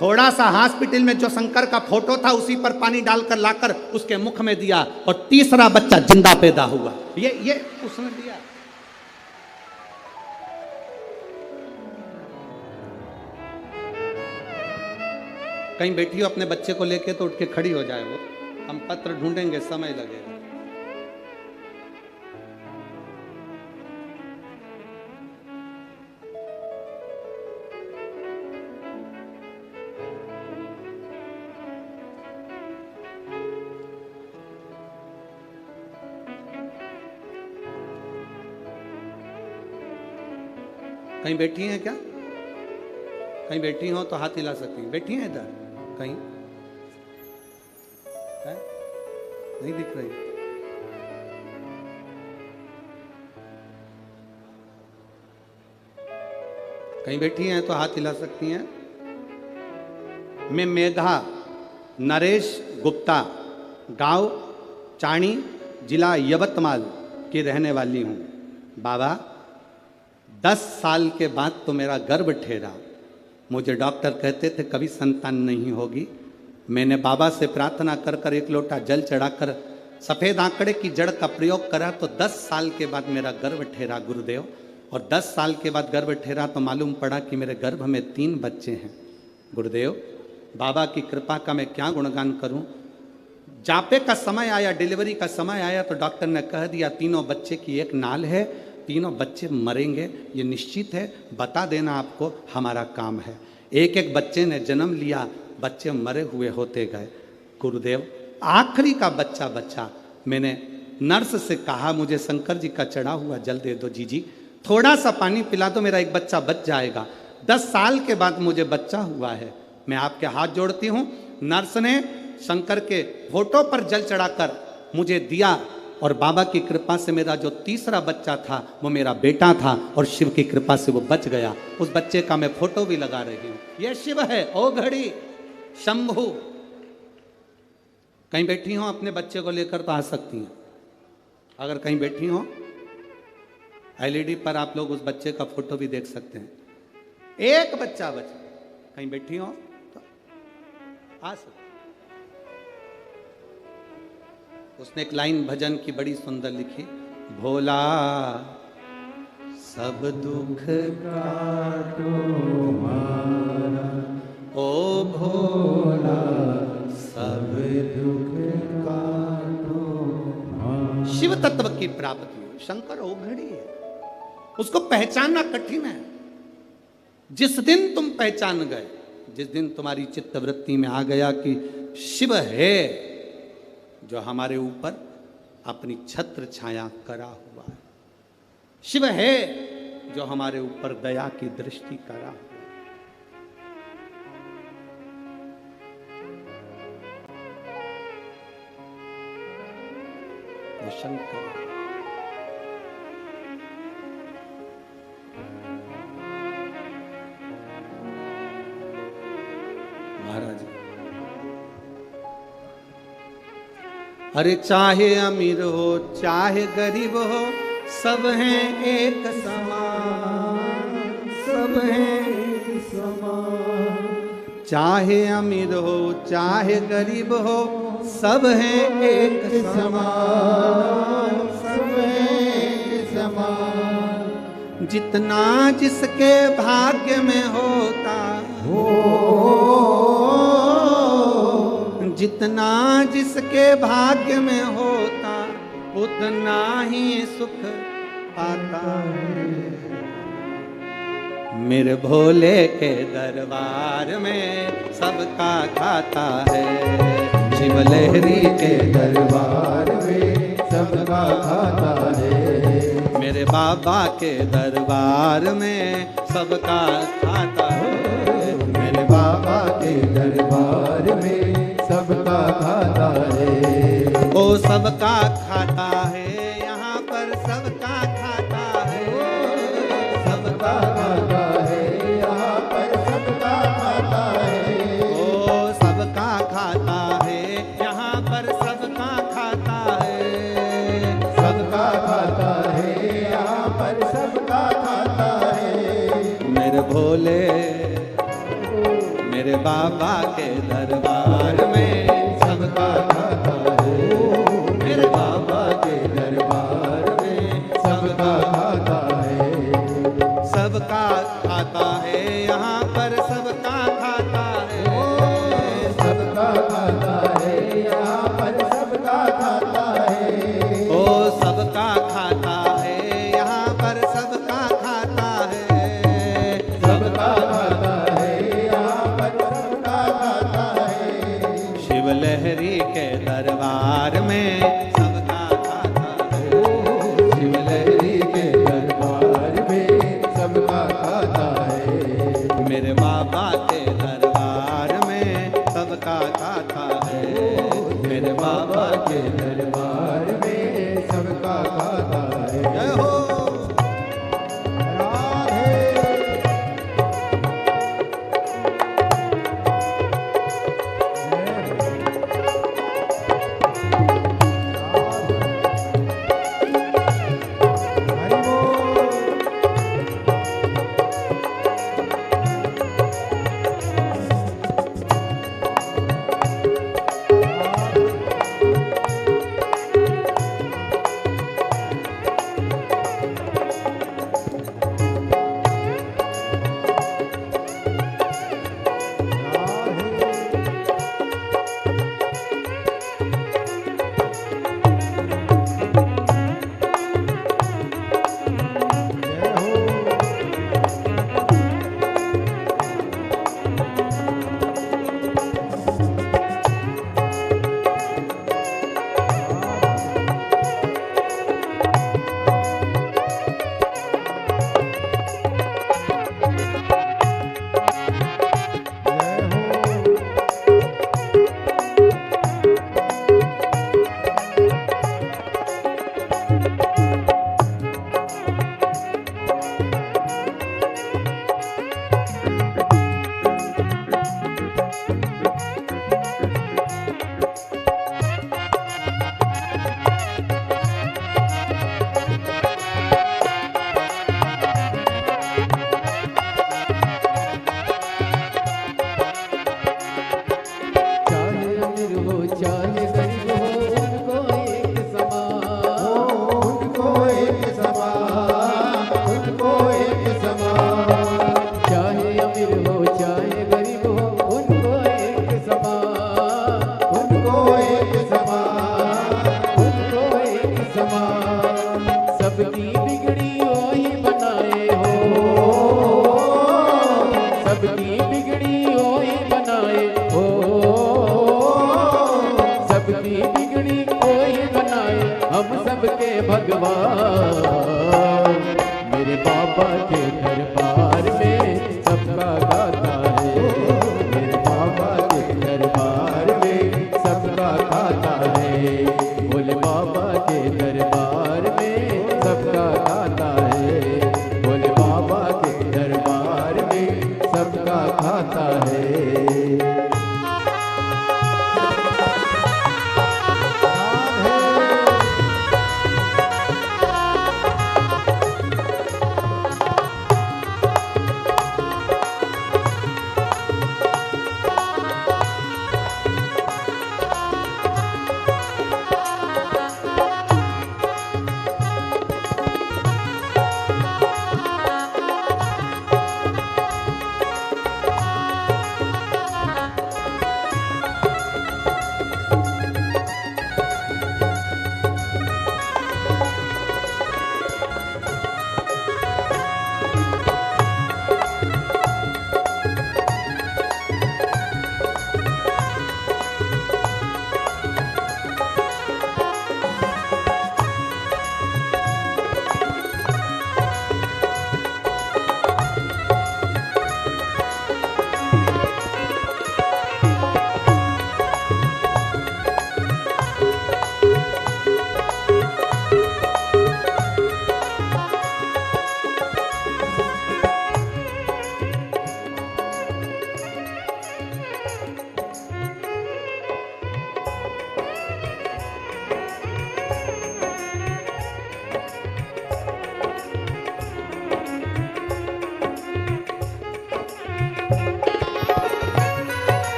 थोड़ा सा हॉस्पिटल में जो शंकर का फोटो था उसी पर पानी डालकर लाकर उसके मुख में दिया, और तीसरा बच्चा जिंदा पैदा हुआ। ये उसने दिया। कहीं बैठी हो अपने बच्चे को लेके तो उठ के खड़ी हो जाए, वो हम पत्र ढूंढेंगे, समय लगेगा। कहीं बैठी हैं क्या? कहीं बैठी हो तो हाथ हिला सकती हैं। बैठी हैं इधर कहीं? है? नहीं दिख रही? कहीं बैठी हैं तो हाथ हिला सकती हैं। मैं मेघा नरेश गुप्ता, गांव चाणी, जिला यवतमाल की रहने वाली हूं। बाबा 10 साल के बाद तो मेरा गर्भ ठहरा। मुझे डॉक्टर कहते थे कभी संतान नहीं होगी। मैंने बाबा से प्रार्थना कर कर 1 लोटा जल चढ़ाकर सफ़ेद आंकड़े की जड़ का प्रयोग करा तो 10 साल के बाद मेरा गर्भ ठहरा गुरुदेव। और 10 साल के बाद गर्भ ठहरा तो मालूम पड़ा कि मेरे गर्भ में 3 बच्चे हैं। गुरुदेव बाबा की कृपा का मैं क्या गुणगान करूं। जापे का समय आया, डिलीवरी का समय आया तो डॉक्टर ने कह दिया तीनों बच्चे की एक नाल है, तीनों बच्चे मरेंगे, ये निश्चित है, बता देना आपको हमारा काम है। एक एक बच्चे ने जन्म लिया, बच्चे मरे हुए होते गए। गुरुदेव आखिरी का बच्चा बचा। मैंने नर्स से कहा मुझे शंकर जी का चढ़ा हुआ जल दे दो जीजी, थोड़ा सा पानी पिला दो, मेरा एक बच्चा बच जाएगा। 10 साल के बाद मुझे बच्चा हुआ है। मैं आपके हाथ जोड़ती हूँ। नर्स ने शंकर के फोटो पर जल चढ़ाकर मुझे दिया और बाबा की कृपा से मेरा जो तीसरा बच्चा था वो मेरा बेटा था, और शिव की कृपा से वो बच गया। उस बच्चे का मैं फोटो भी लगा रही हूँ। ये शिव है, ओ घड़ी शंभु। कहीं बैठी हो अपने बच्चे को लेकर तो आ सकती हैं। अगर कहीं बैठी हो एलईडी पर आप लोग उस बच्चे का फोटो भी देख सकते हैं। एक बच्चा बचा, कहीं बैठी हो तो आ सकते। उसने एक लाइन भजन की बड़ी सुंदर लिखी, भोला सब दुख काटो मारा, ओ भोला सब दुख काटो मारा। शिव तत्व की प्राप्ति शंकर ओघड़ी है, उसको पहचानना कठिन है। जिस दिन तुम पहचान गए, जिस दिन तुम्हारी चित्तवृत्ति में आ गया कि शिव है जो हमारे ऊपर अपनी छत्र छाया करा हुआ है, शिव है जो हमारे ऊपर दया की दृष्टि करा हुआ है, वो शंकर। महाराज, अरे चाहे अमीर हो चाहे गरीब हो, सब हैं एक समान, सब हैं एक समान। चाहे अमीर हो चाहे गरीब हो, सब हैं एक समान, सब हैं एक समान। जितना जिसके भाग्य में होता हो, जितना जिसके भाग्य में होता, उतना ही सुख पाता है। मेरे भोले के दरबार में सबका खाता है, शिव लहरी के दरबार में सबका खाता है। मेरे बाबा के दरबार में सबका खाता है, मेरे बाबा के दरबार में सबका खाता है। ओ सबका खाता है, यहाँ पर सबका खाता है, सबका खाता है, यहाँ पर सबका खाता है। ओ सबका खाता है, यहाँ पर सबका खाता है, सबका खाता है, यहाँ पर सबका खाता है। मेरे भोले मेरे बाबा के दरबार में सबका खाता है, मेरे बाबा के दरबार में सबका खाता है, सबका खाता है, यहाँ पर सबका खाता है, सबका खाता है, यहाँ पर सबका खाता है। ओ सबका खाता है, यहाँ पर सबका खाता है, सबका खाता है, यहाँ पर सबका खाता है। सबकी बिगड़ी वही बनाए हो, सबकी बिगड़ी वही बनाए हो, सबकी बिगड़ी वही बनाए हम सबके भगवान। मेरे बाबा के दरबार में सबका गाता है, मेरे बाबा के दरबार में सबका गाता है, भोले बाबा के दरबार में सबका गाता है, भोले बाबा के दरबार में सबका खाता है।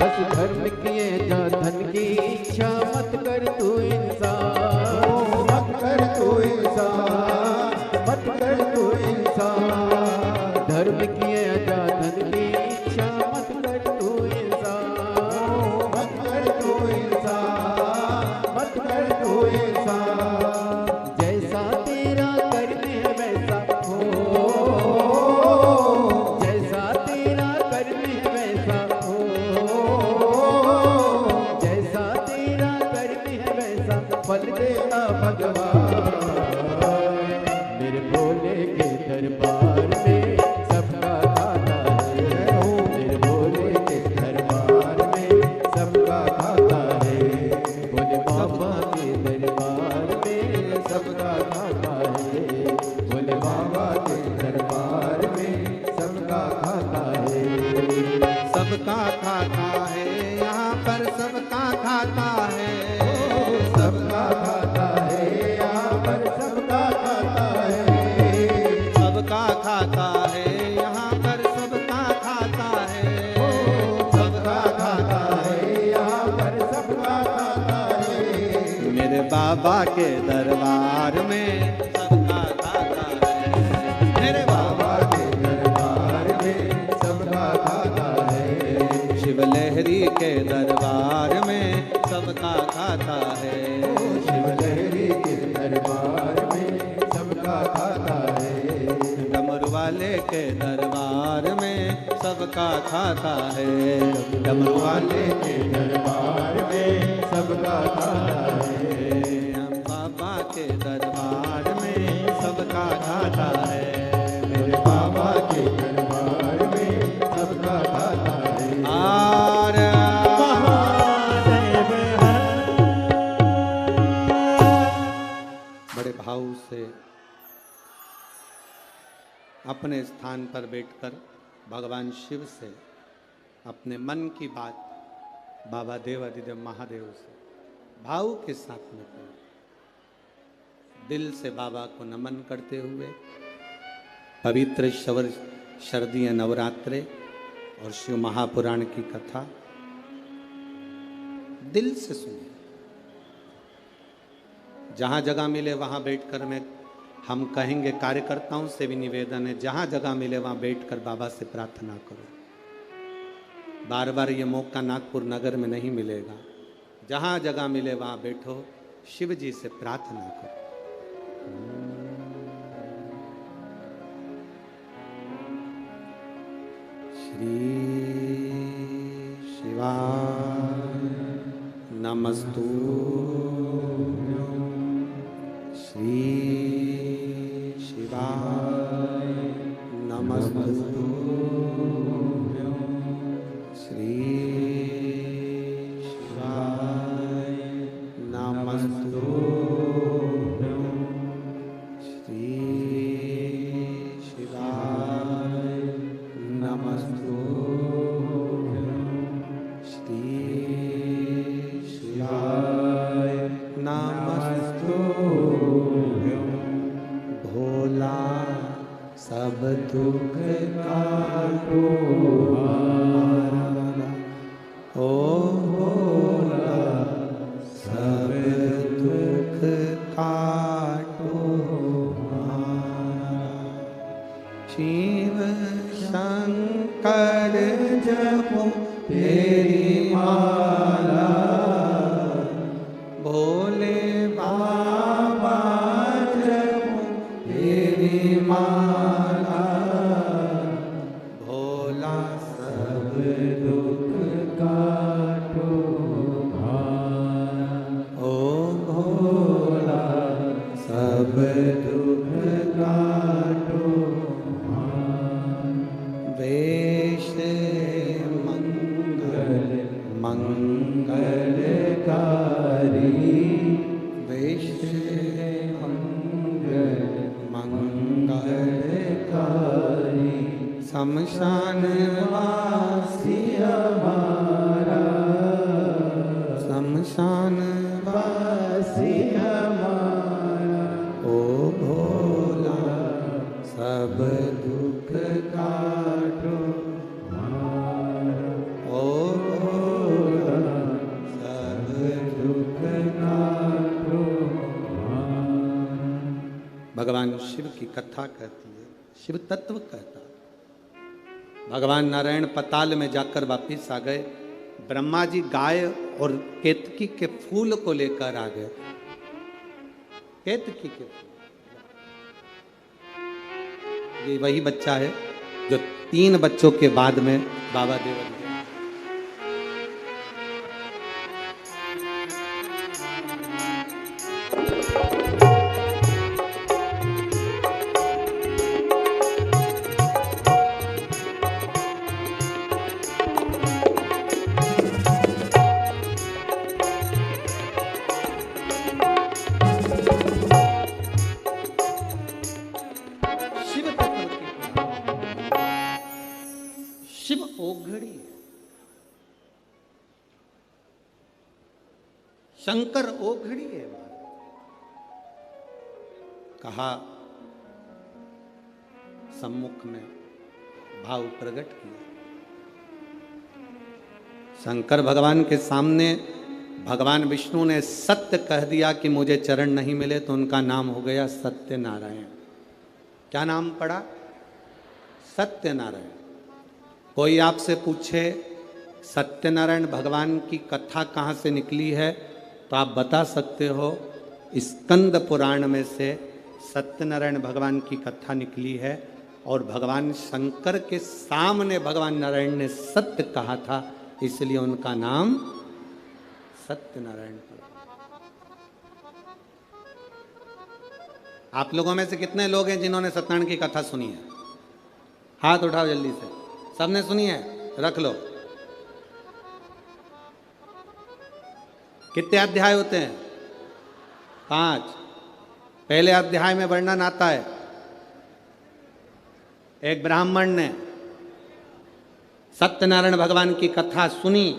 बस धर्म किए जा धन की इच्छा मत कर तू इंसान, मत कर तू इंसान, मत कर तू इंसान। धर्म किए जा धन की इच्छा मत कर तू इंसान, मत कर तू इंसान, मत कर तू इंसान। जैसा तेरा कर्म है वैसा हो, जैसा तेरा कर्म है वैसा हो, जैसा तेरा कर्म है वैसा फल देता भगवान। मेरे भोले के दरबार में सबका खाता है, मेरे भोले के दरबार में सबका खाता है, भोले बाबा के दरबार में सबका खाता है, भोले बाबा के दरबार में सबका खाता है। सबका खाता है यहाँ पर, सबका खाता है, सबका खाता है यहाँ पर, सबका खाता है, सबका खाता है यहाँ पर, सबका खाता है, सबका खाता है यहाँ पर, सबका खाता है। मेरे बाबा के दरबार में सबका खाता है, मेरे बाबा के दरबार में सबका खाता है, शिव लहरी के दरबार में सबका खाता है, शिव लहरी के दरबार में सबका खाता है, डमरू वाले के दरबार में सबका खाता है, डमरू वाले के दरबार में सबका खाता है, बाबा के दरबार में सबका खाता है, मेरे बाबा के दरबार में सबका खाता है। और महादेव है। बड़े भाव से अपने स्थान पर बैठकर भगवान शिव से अपने मन की बात बाबा देवाधिदेव महादेव से भाव के साथ में करें, दिल से बाबा को नमन करते हुए पवित्र शरदीय नवरात्रे और शिव महापुराण की कथा दिल से सुनिए। जहां जगह मिले वहां बैठकर हम कहेंगे, कार्यकर्ताओं से भी निवेदन है, जहां जगह मिले वहां बैठकर बाबा से प्रार्थना करो। बार बार ये मौका नागपुर नगर में नहीं मिलेगा। जहां जगह मिले वहां बैठो, शिव जी से प्रार्थना करो। श्री शिवाय नमस्तु, श्री शिवाय नमस्तु, श्री शिवाय नमस्तु, श्री शिवाय नमस्तु, श्री शिवाय नमस्तु। भोला सब दुख काटो हमारा, ओ भोला सब दुख काटो हमारा। शिव शंकर जपो तेरी माला, भोले बाबा जपो तेरी माला। भोला सब दुख काटो हमारा, ओ भोला सब दुख काटो हमारा। वेश मंगलकारी, वेश मंगलकारी, शमशान वासी हमारा, शमशान वासी हमारा। ओ भोला सब दुख काटो हमारा, ओ भोला सब दुख काटो हमारा। भगवान शिव की कथा कहती है, शिव तत्व कहता है। भगवान नारायण पताल में जाकर वापिस आ गए। ब्रह्मा जी गाय और केतकी के फूल को लेकर आ गए। केतकी के फूल, ये वही बच्चा है जो 3 बच्चों के बाद में बाबा देवर गए। शिव ओघड़ी है, शंकर ओघड़ी है। कहा, सम्मुख में भाव प्रकट किया। शंकर भगवान के सामने भगवान विष्णु ने सत्य कह दिया कि मुझे चरण नहीं मिले, तो उनका नाम हो गया सत्यनारायण। क्या नाम पड़ा? सत्यनारायण। कोई आपसे पूछे सत्यनारायण भगवान की कथा कहाँ से निकली है, तो आप बता सकते हो स्कंद पुराण में से सत्यनारायण भगवान की कथा निकली है। और भगवान शंकर के सामने भगवान नारायण ने सत्य कहा था, इसलिए उनका नाम सत्यनारायण पड़ा। आप लोगों में से कितने लोग हैं जिन्होंने सत्यनारायण की कथा सुनी है? हाथ उठाओ जल्दी से। सबने सुनी है? रख लो। कितने अध्याय होते हैं? 5। पहले अध्याय में वर्णन आता है, एक ब्राह्मण ने सत्यनारायण भगवान की कथा सुनी,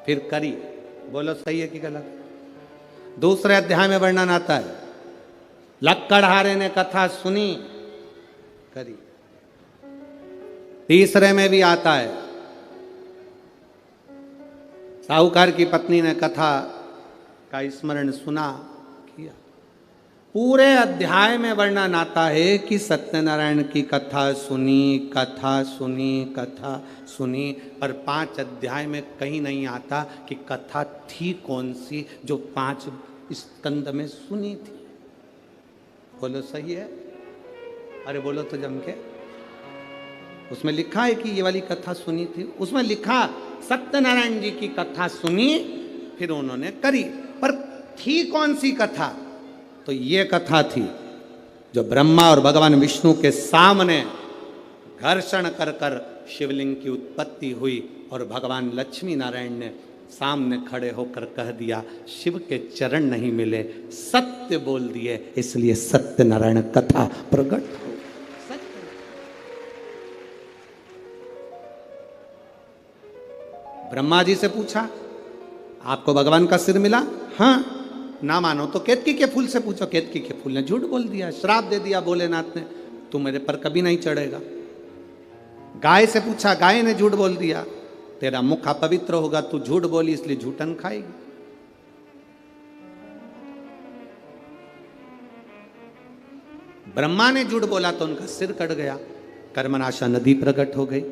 फिर करी। बोलो सही है कि गलत? दूसरे अध्याय में वर्णन आता है, लक्कड़हारे ने कथा सुनी, करी। तीसरे में भी आता है, साहूकार की पत्नी ने कथा का स्मरण सुना किया। पूरे अध्याय में वर्णन आता है कि सत्यनारायण की कथा सुनी, पर 5 अध्याय में कहीं नहीं आता कि कथा थी कौन सी जो 5 स्कंद में सुनी थी। बोलो सही है? अरे बोलो तो जम के। उसमें लिखा है कि ये वाली कथा सुनी थी, उसमें लिखा सत्यनारायण जी की कथा सुनी फिर उन्होंने करी, पर थी कौन सी कथा? तो ये कथा थी जो ब्रह्मा और भगवान विष्णु के सामने घर्षण कर कर शिवलिंग की उत्पत्ति हुई और भगवान लक्ष्मी नारायण ने सामने खड़े होकर कह दिया शिव के चरण नहीं मिले, सत्य बोल दिए, इसलिए सत्यनारायण कथा प्रकट हो। ब्रह्मा जी से पूछा आपको भगवान का सिर मिला? हाँ। ना मानो तो केतकी के फूल से पूछो। केतकी के फूल ने झूठ बोल दिया, श्राप दे दिया भोलेनाथ ने, तू मेरे पर कभी नहीं चढ़ेगा। गाय से पूछा, गाय ने झूठ बोल दिया, तेरा मुख अपवित्र होगा, तू झूठ बोली इसलिए झूठन खाएगी। ब्रह्मा ने झूठ बोला तो उनका सिर कट गया, कर्मनाशा नदी प्रकट हो गई,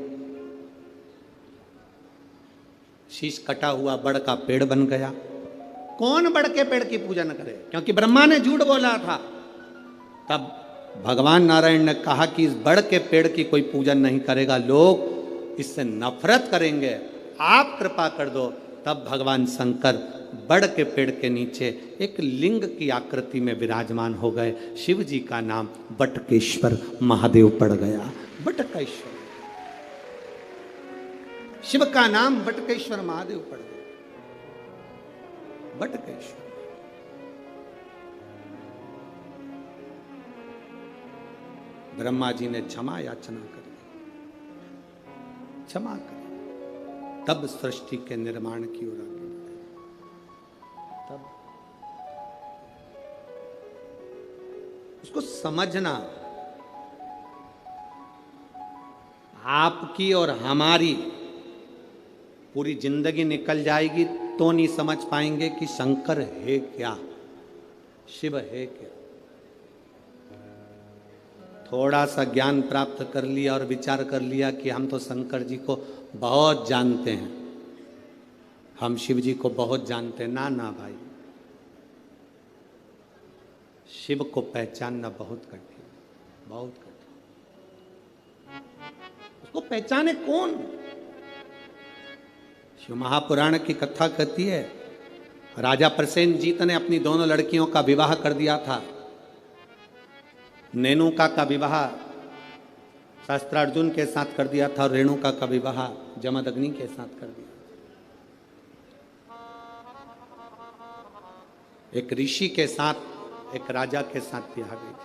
शीश कटा हुआ बड़ का पेड़ बन गया। कौन बड़ के पेड़ की पूजा न करे? क्योंकि ब्रह्मा ने झूठ बोला था। तब भगवान नारायण ने कहा कि इस बड़ के पेड़ की कोई पूजन नहीं करेगा, लोग इससे नफरत करेंगे, आप कृपा कर दो। तब भगवान शंकर बड़ के पेड़ के नीचे एक लिंग की आकृति में विराजमान हो गए। शिव जी का नाम बटकेश्वर महादेव पड़ गया। बटकेश्वर, शिव का नाम बटकेश्वर महादेव पड़ गया। बटकेश्वर। ब्रह्मा जी ने क्षमा याचना करी, क्षमा करी, तब सृष्टि के निर्माण की ओर आगे बढ़े। तब उसको समझना, आपकी और हमारी पूरी जिंदगी निकल जाएगी तो नहीं समझ पाएंगे कि शंकर है क्या, शिव है क्या। थोड़ा सा ज्ञान प्राप्त कर लिया और विचार कर लिया कि हम तो शंकर जी को बहुत जानते हैं, हम शिव जी को बहुत जानते हैं। ना ना भाई, शिव को पहचानना बहुत कठिन, बहुत कठिन। उसको पहचाने कौन? शिव महापुराण की कथा कहती है राजा प्रसेनजीत ने अपनी दोनों लड़कियों का विवाह कर दिया था। नेनुका का विवाह शास्त्रार्जुन के साथ कर दिया था और रेणुका का विवाह जमदग्नि के साथ कर दिया। एक ऋषि के साथ एक राजा के साथ ब्याह गई थी।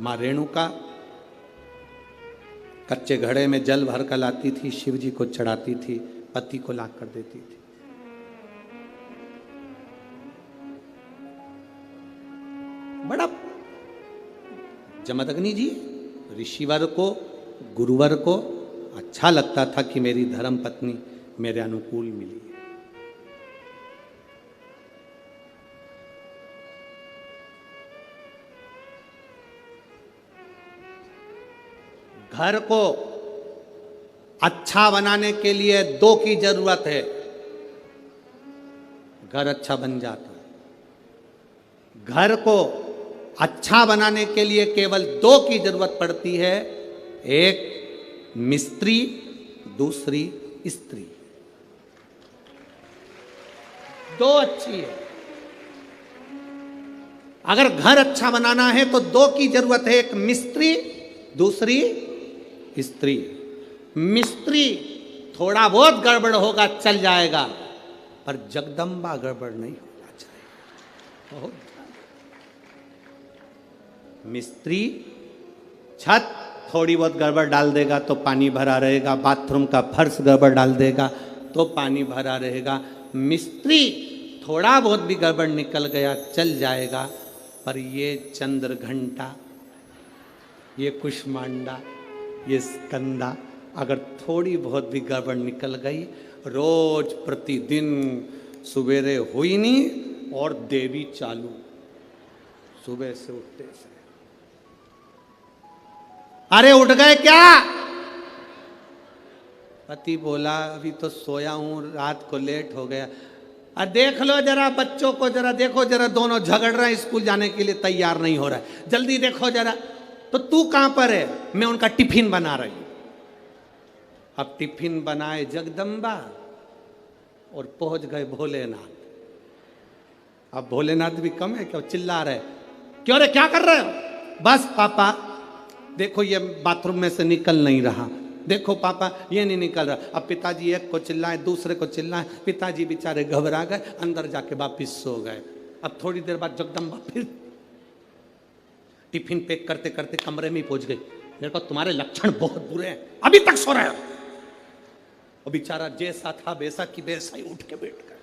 मां रेणुका कच्चे घड़े में जल भर कर लाती थी, शिव जी को चढ़ाती थी, पति को ला कर देती थी। बड़ा जमदग्नि जी ऋषिवर को, गुरुवर को अच्छा लगता था कि मेरी धर्म पत्नी मेरे अनुकूल मिली है। घर को अच्छा बनाने के लिए 2 की जरूरत है, घर अच्छा बन जाता है। घर को अच्छा बनाने के लिए केवल 2 की जरूरत पड़ती है, एक मिस्त्री, दूसरी स्त्री। 2 अच्छी है। अगर घर अच्छा बनाना है तो 2 की जरूरत है, एक मिस्त्री, दूसरी स्त्री। मिस्त्री थोड़ा बहुत गड़बड़ होगा चल जाएगा, पर जगदम्बा गड़बड़ नहीं होना चाहिए। बहुत मिस्त्री छत थोड़ी बहुत गड़बड़ डाल देगा तो पानी भरा रहेगा, बाथरूम का फर्श गड़बड़ डाल देगा तो पानी भरा रहेगा। मिस्त्री थोड़ा बहुत भी गड़बड़ निकल गया चल जाएगा, पर ये चंद्र घंटा, ये कुष्मांडा, ये स्कंदा अगर थोड़ी बहुत भी गड़बड़ निकल गई, रोज प्रतिदिन सवेरे हुई नहीं और देवी चालू, सुबह से उठते से, अरे उठ गए क्या? पति बोला अभी तो सोया हूं, रात को लेट हो गया। अरे देख लो जरा बच्चों को, जरा देखो, जरा दोनों झगड़ रहे हैं, स्कूल जाने के लिए तैयार नहीं हो रहा है, जल्दी देखो जरा। तो तू कहां पर है? मैं उनका टिफिन बना रही हूं। अब टिफिन बनाए जगदम्बा और पहुंच गए भोलेनाथ। अब भोलेनाथ भी कम है क्या, चिल्ला रहे, क्यों रे क्या कर रहे हो? बस पापा देखो ये बाथरूम में से निकल नहीं रहा, देखो पापा ये नहीं निकल रहा। अब पिताजी एक को चिल्लाए, दूसरे को चिल्लाए, पिताजी बेचारे घबरा गए, अंदर जाके वापिस सो गए। अब थोड़ी देर बाद जगदम्बा फिर टिफिन पैक करते करते कमरे में पहुंच गई। मेरे को तुम्हारे लक्षण बहुत बुरे हैं, अभी तक सो रहे हो। और बेचारा जैसा था वैसा की वैसा ही उठ के बैठ गए।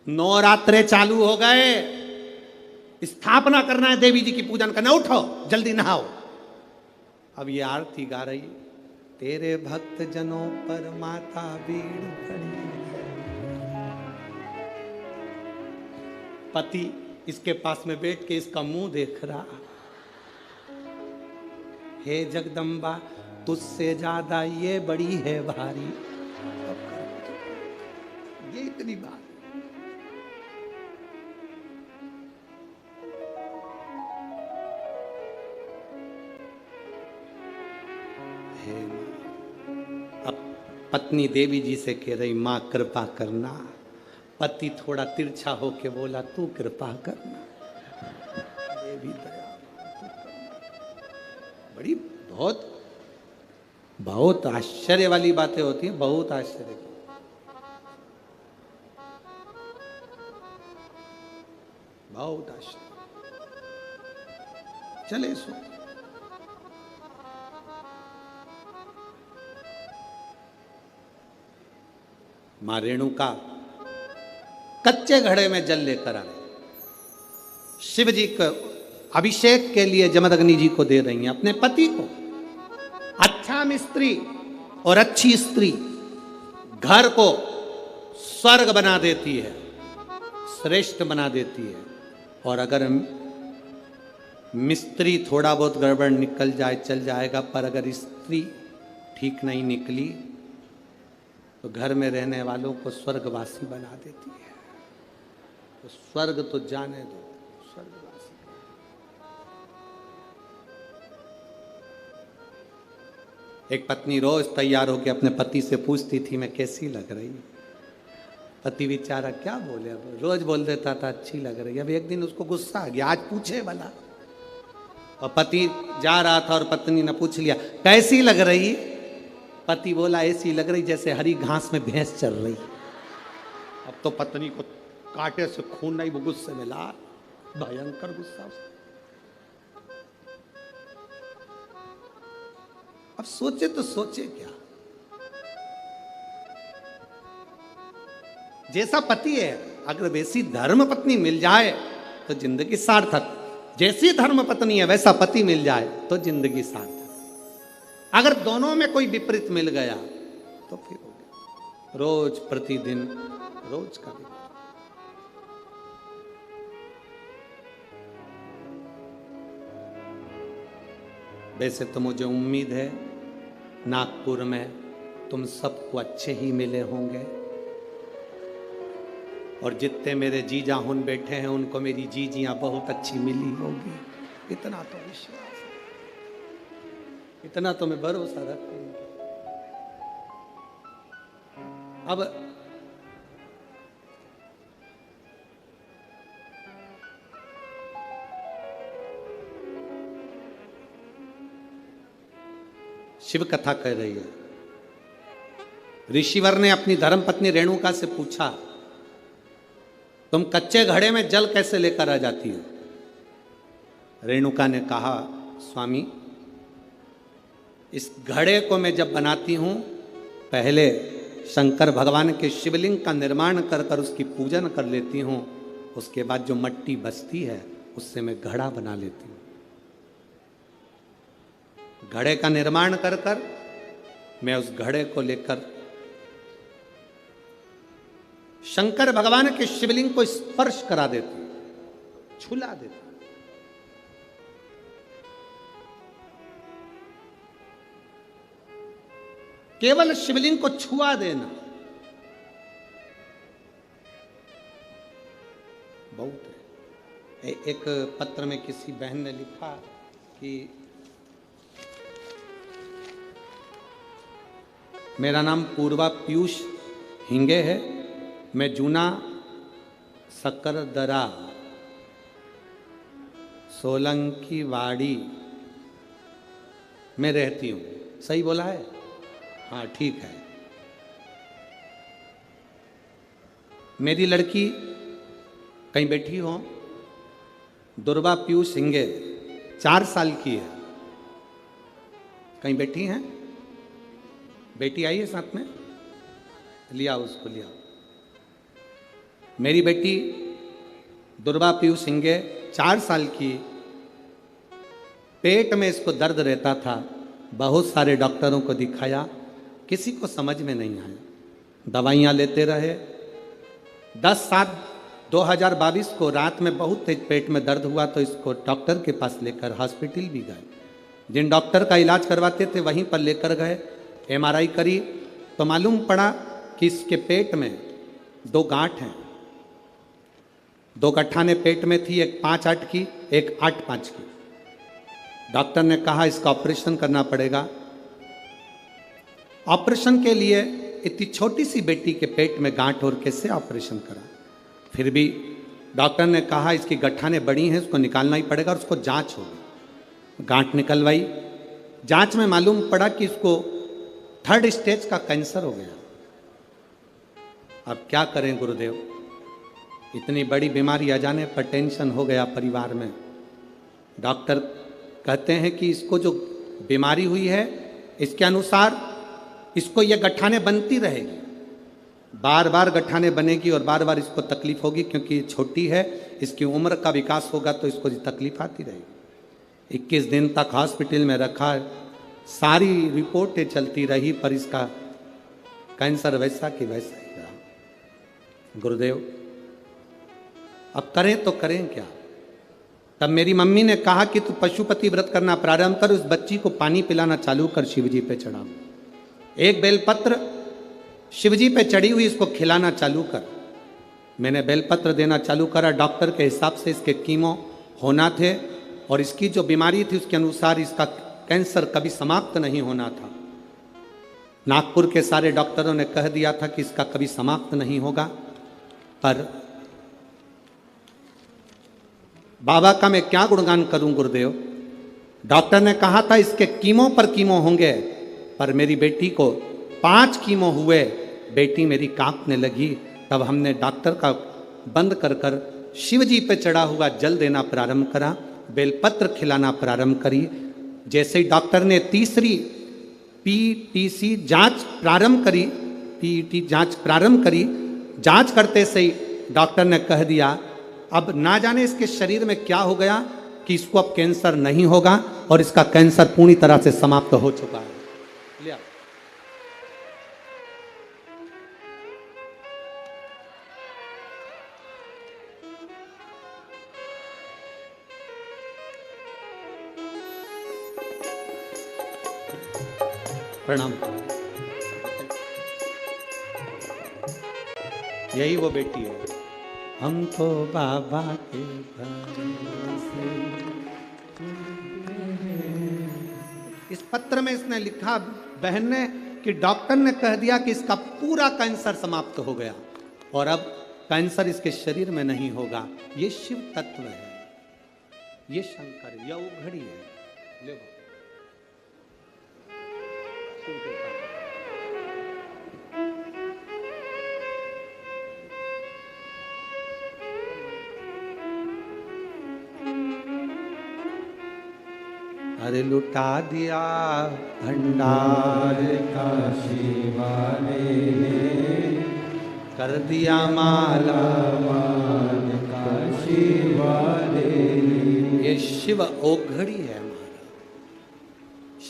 नवरात्रे चालू हो गए, स्थापना करना है, देवी जी की पूजन करना, उठो जल्दी नहाओ। अब ये आरती गा रही, तेरे भक्त जनों पर माता भीड़ पड़ी है। पति इसके पास में बैठ के इसका मुंह देख रहा, हे जगदम्बा तुझसे ज्यादा ये बड़ी है भारी। ये इतनी बात है। अब पत्नी देवी जी से कह रही मां कृपा करना। पति थोड़ा तिरछा होके बोला तू कृपा करना। देवी दया बड़ी बहुत बहुत आश्चर्य वाली बातें होती हैं, बहुत आश्चर्य की। बहुत आश्चर्य। चले सो मां रेणुका कच्चे घड़े में जल लेकर आए, शिव जी को अभिषेक के लिए जमदग्नि जी को दे रही हैं, अपने पति को। अच्छा मिस्त्री और अच्छी स्त्री घर को स्वर्ग बना देती है, श्रेष्ठ बना देती है। और अगर मिस्त्री थोड़ा बहुत गड़बड़ निकल जाए चल जाएगा, पर अगर स्त्री ठीक नहीं निकली तो घर में रहने वालों को स्वर्गवासी बना देती है। तो स्वर्ग तो जाने दो, स्वर्गवासी। एक पत्नी रोज तैयार होकर अपने पति से पूछती थी मैं कैसी लग रही। पति बेचारा क्या बोले, अब रोज बोल देता था अच्छी लग रही। अब एक दिन उसको गुस्सा आ गया, आज पूछे वाला। और पति जा रहा था और पत्नी ने पूछ लिया कैसी लग रही। पति बोला ऐसी लग रही जैसे हरी घास में भैंस चल रही। अब तो पत्नी को कांटे से खून नहीं, वो गुस्से में लाल, भयंकर गुस्सा। अब सोचे तो सोचे क्या, जैसा पति है अगर वैसी धर्म पत्नी मिल जाए तो जिंदगी सार्थक। जैसी धर्म पत्नी है वैसा पति मिल जाए तो जिंदगी सार्थक। अगर दोनों में कोई विपरीत मिल गया तो फिर हो गया रोज प्रतिदिन रोज का विपरीत। वैसे तो मुझे उम्मीद है नागपुर में तुम सबको अच्छे ही मिले होंगे, और जितने मेरे जीजा हुन बैठे हैं उनको मेरी जीजियां बहुत अच्छी मिली होगी। इतना तो विश्वास है, इतना तो मैं भरोसा रखती हूँ। अब शिव कथा कह रही है। ऋषिवर ने अपनी धर्मपत्नी रेणुका से पूछा तुम कच्चे घड़े में जल कैसे लेकर आ जाती हो। रेणुका ने कहा स्वामी इस घड़े को मैं जब बनाती हूं पहले शंकर भगवान के शिवलिंग का निर्माण कर कर उसकी पूजन कर लेती हूं, उसके बाद जो मट्टी बचती है उससे मैं घड़ा बना लेती हूं। घड़े का निर्माण कर कर मैं उस घड़े को लेकर शंकर भगवान के शिवलिंग को स्पर्श करा देता हूं, छुला देता हूं। केवल शिवलिंग को छुआ देना बहुत है। एक पत्र में किसी बहन ने लिखा कि मेरा नाम पूर्वा पीयूष हिंगे है, मैं जूना सकरदरा सोलंकी वाड़ी में रहती हूँ। सही बोला है? हाँ ठीक है। मेरी लड़की कहीं बैठी हो, दुर्वा पीयूष हिंगे 4 साल की है। कहीं बैठी हैं? बेटी आई है साथ में? लिया उसको, लिया। मेरी बेटी दुर्वा पीयूष हिंगे 4 साल की, पेट में इसको दर्द रहता था, बहुत सारे डॉक्टरों को दिखाया, किसी को समझ में नहीं आया, दवाइयाँ लेते रहे। 10/7/2022 को रात में बहुत तेज पेट में दर्द हुआ तो इसको डॉक्टर के पास लेकर हॉस्पिटल भी गए। जिन डॉक्टर का इलाज करवाते थे वहीं पर लेकर गए, MRI करी तो मालूम पड़ा कि इसके पेट में 2 गांठ हैं। 2 गठाने पेट में थी, एक 5/8 की, एक 8/5 की। डॉक्टर ने कहा इसका ऑपरेशन करना पड़ेगा। ऑपरेशन के लिए इतनी छोटी सी बेटी के पेट में गांठ और कैसे ऑपरेशन करा। फिर भी डॉक्टर ने कहा इसकी गठाने बड़ी हैं, उसको निकालना ही पड़ेगा और उसको जांच होगी। गांठ निकलवाई, जांच में मालूम पड़ा कि इसको 3rd स्टेज का कैंसर हो गया। अब क्या करें गुरुदेव, इतनी बड़ी बीमारी आ जाने पर टेंशन हो गया परिवार में। डॉक्टर कहते हैं कि इसको जो बीमारी हुई है इसके अनुसार इसको ये गठाने बनती रहेगी, बार बार गठाने बनेगी और बार बार इसको तकलीफ होगी, क्योंकि ये छोटी है, इसकी उम्र का विकास होगा तो इसको तकलीफ आती रहेगी। 21 दिन तक हॉस्पिटल में रखा, सारी रिपोर्टें चलती रही, पर इसका कैंसर वैसा कि वैसा ही रहा। गुरुदेव अब करें तो करें क्या। तब मेरी मम्मी ने कहा कि तू पशुपति व्रत करना प्रारंभ कर, उस बच्ची को पानी पिलाना चालू कर, शिवजी पे चढ़ा। एक बेलपत्र शिवजी पे चढ़ी हुई, इसको खिलाना चालू कर। मैंने बेलपत्र देना चालू करा। डॉक्टर के हिसाब से इसके कीमो होना थे और इसकी जो बीमारी थी उसके अनुसार इसका कैंसर कभी समाप्त नहीं होना था। नागपुर के सारे डॉक्टरों ने कह दिया था कि इसका कभी समाप्त नहीं होगा। पर बाबा का मैं क्या गुणगान करूं गुरुदेव। डॉक्टर ने कहा था इसके कीमो पर कीमो होंगे, पर मेरी बेटी को 5 कीमो हुए, बेटी मेरी कांपने लगी। तब हमने डॉक्टर का बंद कर कर शिवजी पे चढ़ा हुआ जल देना प्रारंभ करा, बेलपत्र खिलाना प्रारंभ करी। जैसे ही डॉक्टर ने तीसरी PTC जांच प्रारंभ करी, PET जांच प्रारंभ करी, जांच करते से ही डॉक्टर ने कह दिया अब ना जाने इसके शरीर में क्या हो गया कि इसको अब कैंसर नहीं होगा और इसका कैंसर पूरी तरह से समाप्त हो चुका है। लिया। प्रणाम। यही वो बेटी है। हम तो बाबा के भरोसे। इस पत्र में इसने लिखा बहन ने कि डॉक्टर ने कह दिया कि इसका पूरा कैंसर समाप्त हो गया और अब कैंसर इसके शरीर में नहीं होगा। ये शिव तत्व है, ये शंकर, यह उघड़ी है। ले अरे लुटा दिया भंडार का शिवाने ने, कर दिया माला माल का शिवाने ने। ये शिव ओघड़ी है हमारा,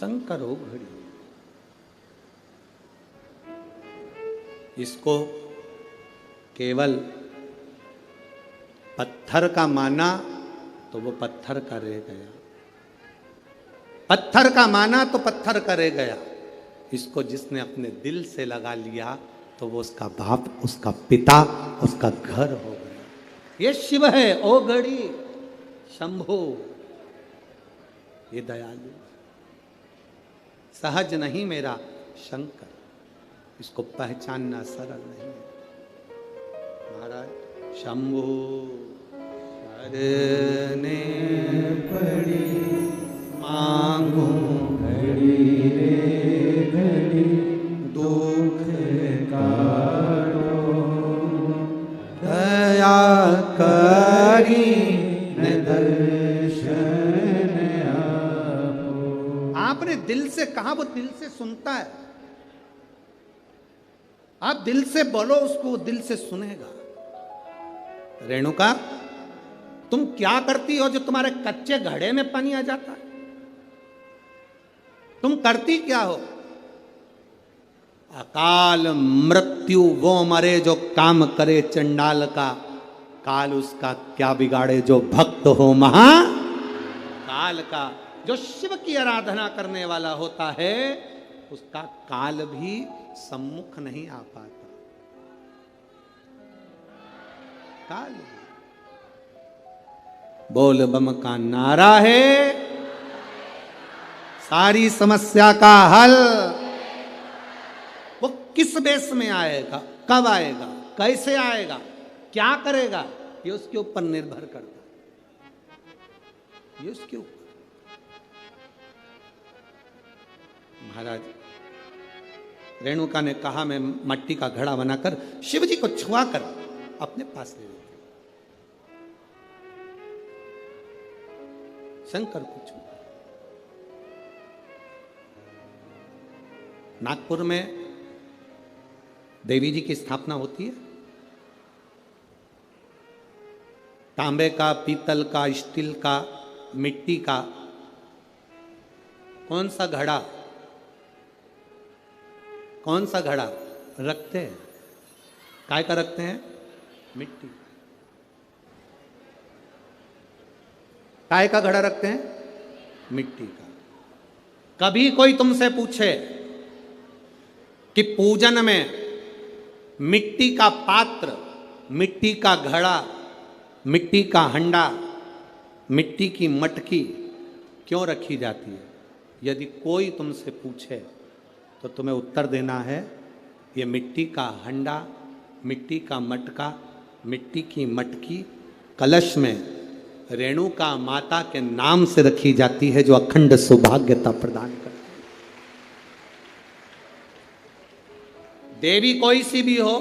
शंकर हो घड़ी। इसको केवल पत्थर का माना तो वो पत्थर का रह गया, पत्थर का माना तो पत्थर का रह गया। इसको जिसने अपने दिल से लगा लिया तो वो उसका बाप, उसका पिता, उसका घर हो गया। ये शिव है ओ गड़ी शंभो, ये दयालु सहज नहीं मेरा शंकर, इसको पहचानना सरल नहीं है। महाराज शंभो शरणे पड़ी मांगू घड़ी रे घड़ी दुख काटो, दया करी दर्शन आपो। आपने दिल से कहा, वो दिल से सुनता है। आप दिल से बोलो उसको, वो दिल से सुनेगा। रेणुका तुम क्या करती हो जो तुम्हारे कच्चे घड़े में पानी आ जाता है? तुम करती क्या हो? अकाल मृत्यु वो मरे जो काम करे चंडाल का, काल उसका क्या बिगाड़े जो भक्त हो महा काल का। जो शिव की आराधना करने वाला होता है उसका काल भी सम्मुख नहीं आ पाता। काल बोल बम का नारा है, सारी समस्या का हल। वो किस बेस में आएगा, कब आएगा, कैसे आएगा, क्या करेगा, ये उसके ऊपर निर्भर करता है। ये उसके ऊपर। महाराज रेणुका ने कहा मैं मट्टी का घड़ा बनाकर शिव जी को छुआ कर अपने पास ले लेती हूं। शंकर को छुआ। नागपुर में देवी जी की स्थापना होती है। तांबे का, पीतल का, स्टील का, मिट्टी का कौन सा घड़ा, कौन सा घड़ा रखते हैं? काय का रखते हैं? मिट्टी। काय का घड़ा रखते हैं? मिट्टी का। कभी कोई तुमसे पूछे कि पूजन में मिट्टी का पात्र, मिट्टी का घड़ा, मिट्टी का हंडा, मिट्टी की मटकी क्यों रखी जाती है? यदि कोई तुमसे पूछे तो तुम्हें उत्तर देना है ये मिट्टी का हंडा, मिट्टी का मटका, मिट्टी की मटकी कलश में रेणुका माता के नाम से रखी जाती है, जो अखंड सौभाग्यता प्रदान करती है। देवी कोई सी भी हो,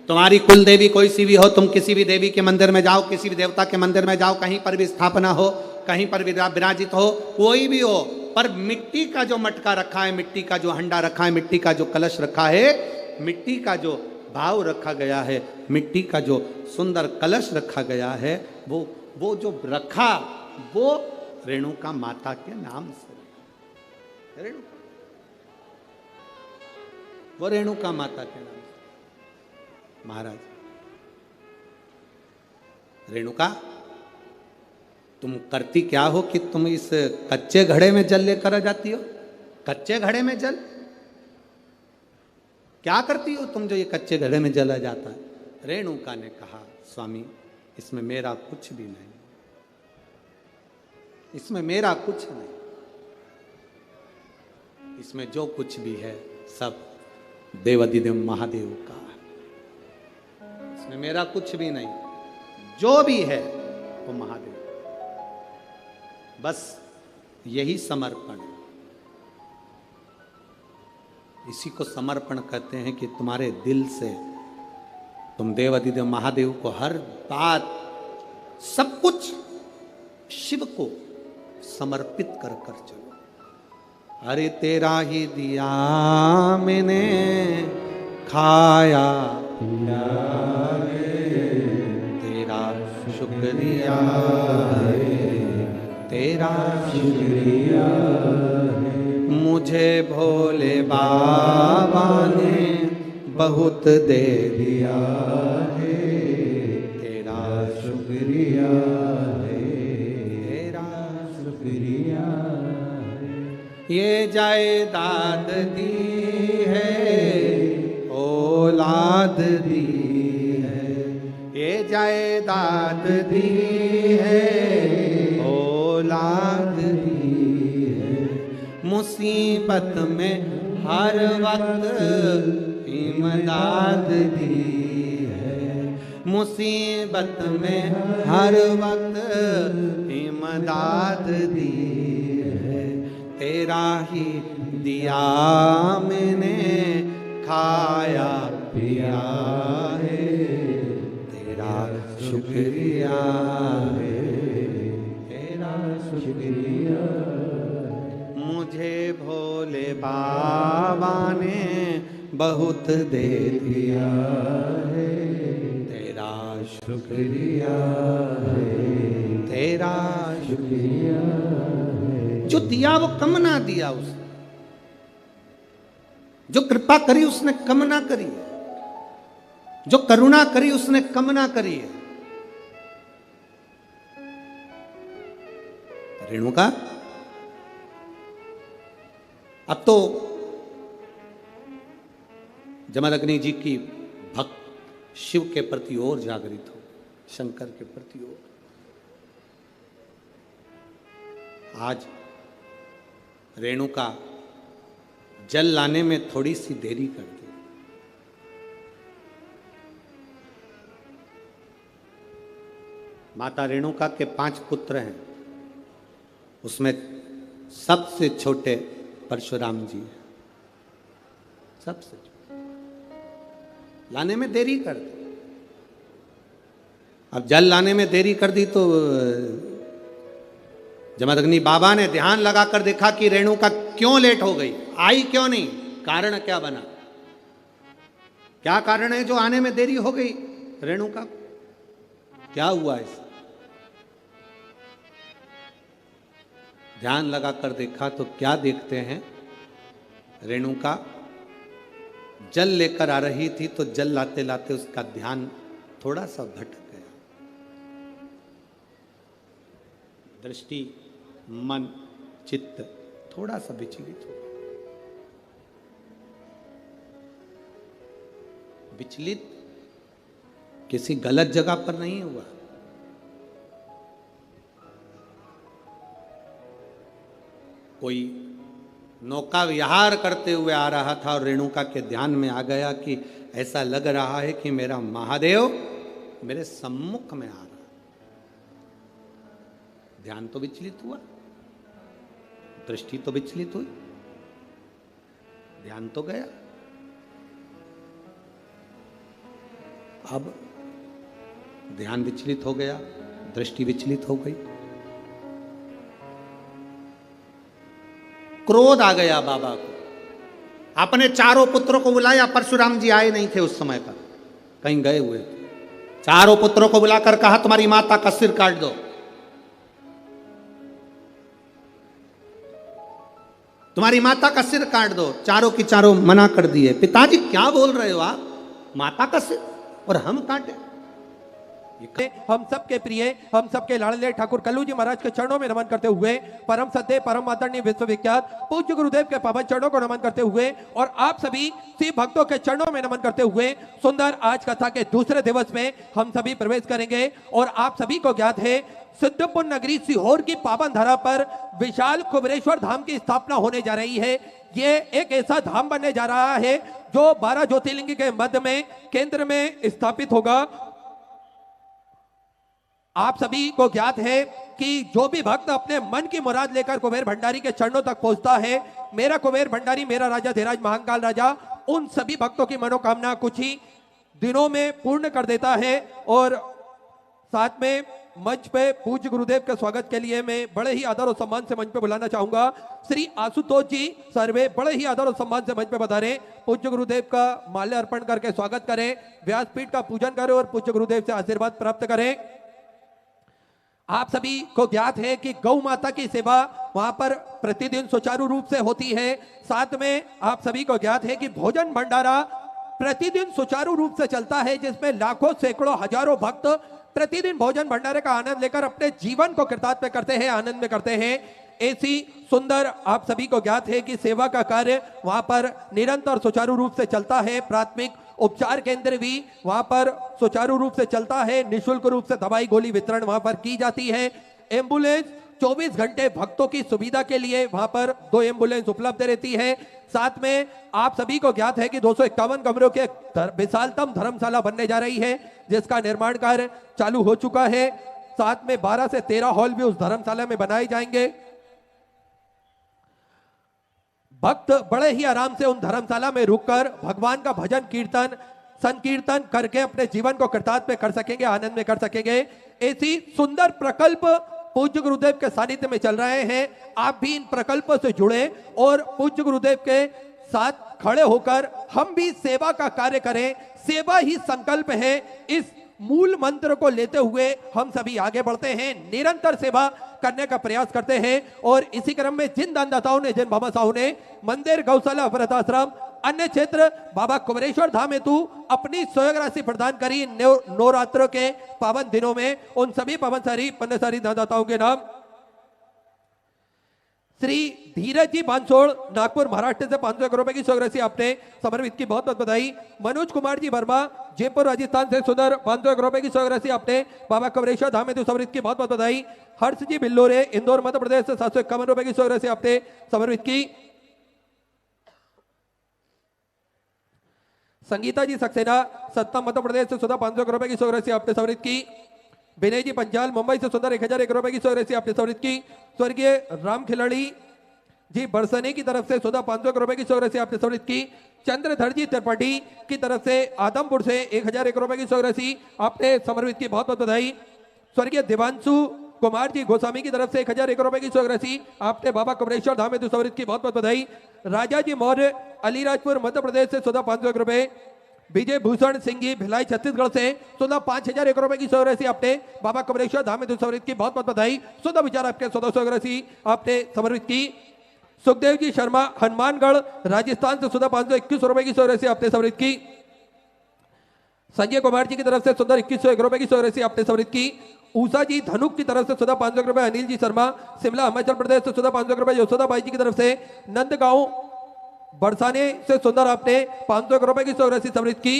तुम्हारी कुल देवी कोई सी भी हो, तुम किसी भी देवी के मंदिर में जाओ, किसी भी देवता के मंदिर में जाओ, कहीं पर भी स्थापना हो, कहीं पर भी विराजित हो, कोई भी हो, पर मिट्टी का जो मटका रखा है, मिट्टी का जो हंडा रखा है, मिट्टी का जो कलश रखा है, मिट्टी का जो भाव रखा गया है, मिट्टी का जो सुंदर कलश रखा गया है, वो जो रखा वो रेणुका माता के नाम से। रेणुका, वो रेणुका माता के नाम से। महाराज रेणुका तुम करती क्या हो कि तुम इस कच्चे घड़े में जल लेकर आ जाती हो? कच्चे घड़े में जल क्या करती हो तुम जो ये कच्चे घड़े में जला जाता है? रेणुका ने कहा स्वामी इसमें मेरा कुछ भी नहीं, इसमें मेरा कुछ नहीं, इसमें जो कुछ भी है सब देवाधिदेव महादेव का है। इसमें मेरा कुछ भी नहीं, जो भी है वो महादेव। बस यही समर्पण है। इसी को समर्पण कहते हैं कि तुम्हारे दिल से तुम देवाधिदेव महादेव को हर बात, सब कुछ शिव को समर्पित कर कर चलो। अरे तेरा ही दिया मैंने खाया पिया तेरा शुक्रिया है, तेरा शुक्रिया है। मुझे भोले बाबा ने बहुत दे दिया है, तेरा शुक्रिया है, तेरा शुक्रिया ये जायदाद दी है, औलाद दी है, ये जायदाद दी है, औलाद दी है। मुसीबत में हर वक्त इमदाद दी है, मुसीबत में हर वक्त इमदाद दी है। तेरा ही दिया मैंने खाया पिया है, तेरा शुक्रिया है, तेरा शुक्रिया। मुझे भोले बाबा ने बहुत दे दिया है, तेरा शुक्रिया है, तेरा शुक्रिया है। जो दिया वो कम ना दिया उसने, जो कृपा करी उसने कम ना करी है, जो करुणा करी उसने कम ना करी है। रेणुका अब तो जमदग्नि जी की भक्त शिव के प्रति और जागृत हो, शंकर के प्रति और। आज रेणुका जल लाने में थोड़ी सी देरी कर दी। माता रेणुका के 5 पुत्र हैं, उसमें सबसे छोटे परशुराम जी हैं, सबसे छोटे। लाने में देरी कर दी। अब जल लाने में देरी कर दी तो जमदग्नि बाबा ने ध्यान लगाकर देखा कि रेणुका क्यों लेट हो गई, आई क्यों नहीं, कारण क्या बना, क्या कारण है जो आने में देरी हो गई रेणुका, क्या हुआ इस। ध्यान लगाकर देखा तो क्या देखते हैं, रेणुका जल लेकर आ रही थी तो जल लाते लाते उसका ध्यान थोड़ा सा भटक गया, दृष्टि मन चित्त थोड़ा सा विचलित हो गया। विचलित किसी गलत जगह पर नहीं हुआ, कोई नौका विहार करते हुए आ रहा था और रेणुका के ध्यान में आ गया कि ऐसा लग रहा है कि मेरा महादेव मेरे सम्मुख में आ रहा। ध्यान तो विचलित हुआ, दृष्टि तो विचलित हुई, ध्यान तो गया। अब ध्यान विचलित हो गया, दृष्टि विचलित हो गई, क्रोध आ गया बाबा को। अपने चारों पुत्रों को बुलाया, परशुराम जी आए नहीं थे उस समय पर, कहीं गए हुए थे। चारों पुत्रों को बुलाकर कहा तुम्हारी माता का सिर काट दो, तुम्हारी माता का सिर काट दो। चारों की चारों मना कर दिए। पिताजी क्या बोल रहे हो आप, माता का सिर और हम काटे। हम सबके प्रिय, हम सबके लाडले ठाकुर कल्लू जी महाराज के चरणों में नमन करते हुए, परम सत्य परम आदरणीय विश्वविख्यात पूज्य गुरुदेव के पावन चरणों को नमन करते हुए और आप सभी शिव भक्तों के चरणों में नमन करते हुए सुंदर आज कथा के दूसरे दिवस में हम सभी प्रवेश करेंगे। और आप सभी को ज्ञात है सिद्धपुर नगरी सीहोर की पावन धरा पर विशाल कुबेरेश्वर धाम की स्थापना होने जा रही है। ये एक ऐसा धाम बनने जा रहा है जो 12 ज्योतिर्लिंग के मध्य में केंद्र में स्थापित होगा। आप सभी को ज्ञात है कि जो भी भक्त अपने मन की मुराद लेकर कुबेर भंडारी के चरणों तक पहुंचता है, मेरा कुबेर भंडारी मेरा राजा धीराज महाकाल राजा उन सभी भक्तों की मनोकामना कुछ ही दिनों में पूर्ण कर देता है। और साथ में मंच पे पूज्य गुरुदेव के स्वागत के लिए मैं बड़े ही आदर और सम्मान से मंच पे बुलाना चाहूंगा श्री आशुतोष जी सर्वे, बड़े ही आदर और सम्मान से मंच पे पधारें। पूज्य गुरुदेव का माल्य अर्पण करके स्वागत करें, व्यासपीठ का पूजन करें और पूज्य गुरुदेव से आशीर्वाद प्राप्त करें। आप सभी को ज्ञात है कि गौ माता की सेवा वहां पर प्रतिदिन सुचारू रूप से होती है। साथ में आप सभी को ज्ञात है कि भोजन भंडारा प्रतिदिन सुचारू रूप से चलता है, जिसमें लाखों सैकड़ों हजारों भक्त प्रतिदिन भोजन भंडारे का आनंद लेकर अपने जीवन को कृतार्थ करते हैं, आनंद में करते हैं। ऐसी सुंदर आप सभी को ज्ञात है कि सेवा का कार्य वहां पर निरंतर सुचारू रूप से चलता है। प्राथमिक उपचार केंद्र भी वहां पर सुचारू रूप से चलता है। निःशुल्क रूप से दवाई गोली वितरण वहां पर की जाती है। एम्बुलेंस 24 घंटे भक्तों की सुविधा के लिए वहां पर 2 एम्बुलेंस उपलब्ध रहती है। साथ में आप सभी को ज्ञात है कि 251 कमरों के विशालतम धर्मशाला बनने जा रही है, जिसका निर्माण कार्य चालू हो चुका है। साथ में 12 से 13 हॉल भी उस धर्मशाला में बनाए जाएंगे। भक्त बड़े ही आराम से उन धर्मशाला में रुककर भगवान का भजन कीर्तन संकीर्तन करके अपने जीवन को कृतार्थ में कर सकेंगे, आनंद में कर सकेंगे। ऐसी सुंदर प्रकल्प पूज्य गुरुदेव के सानिध्य में चल रहे हैं। आप भी इन प्रकल्पों से जुड़े और पूज्य गुरुदेव के साथ खड़े होकर हम भी सेवा का कार्य करें। सेवा ही संकल्प है, इस मूल मंत्र को लेते हुए हम सभी आगे बढ़ते हैं, निरंतर सेवा करने का प्रयास करते हैं। और इसी क्रम में जिन दानदाताओं ने, जिन बाबा साहू ने मंदिर, गौशाला, व्रताश्रम, अन्य क्षेत्र बाबा कुमरेश्वर धाम हेतु अपनी सहयोग राशि प्रदान करी नवरात्र के पावन दिनों में, उन सभी पावनसारी पुण्यसारी दानदाताओं के नाम श्री धीरज जी बांसोड़ नागपुर महाराष्ट्र से 501 रुपए की सहयोग राशि आपने समर्पित की, बहुत बहुत बधाई। मनोज कुमार जी वर्मा जयपुर राजस्थान से सुंदर 501 रुपए की सहयोग राशि आपने बाबा कमरेश्वर धाम हेतु समर्पित की, बहुत बहुत बधाई। हर्ष जी बिल्लोरे इंदौर मध्य प्रदेश से 751 रुपए की सहयोग राशि आपने समर्पित की। संगीता जी सक्सेना सत्ता मध्य प्रदेश से 501 रुपए की सहयोग राशि आपने समर्पित की। विनय जी पंचाल मुंबई से सुंदर 1001 रुपए की सहयोग राशि आपने समर्पित की। स्वर्गीय राम खिलाड़ी जी बरसने की तरफ से 501 रुपए की सहयोग राशि आपने समर्पित की। चंद्रधर जी त्रिपाठी की तरफ से आदमपुर से 1001 रुपए की सहयोग राशि आपने समर्पित की, बहुत बहुत बधाई। स्वर्गीय देवांशु कुमार जी गोस्वामी की तरफ से 1001 रुपए की सहयोग राशि आपने बाबा कमरेश्वर धाम हेतु समर्पित की, बहुत बहुत बधाई। राजा जी मौर्य अलीराजपुर मध्य प्रदेश से 501 रुपए। विजय भूषण सिंह जी भिलाई छत्तीसगढ़ से 5001 रुपए की सहयोग राशि आपने बाबा कमरेश्वर धाम हेतु समर्पित की, बहुत बहुत बधाई। सुधा विचार आपके 100 राशि आपने समर्पित की। सुखदेव जी शर्मा हनुमानगढ़ राजस्थान से 521 रुपए की सहयोग राशि आपने समर्पित की। संजय कुमार जी की तरफ से 2101 रुपए की सहयोग राशि आपने समर्पित की। ऊषा जी धनुक की तरफ से 501 रुपए। अनिल जी शर्मा शिमला हिमाचल प्रदेश से 501 रुपए। यशोदा बाई जी की तरफ से नंदगांव बरसाने से सुंदर आपने 501 रुपए की सहयोग राशि समर्पित की।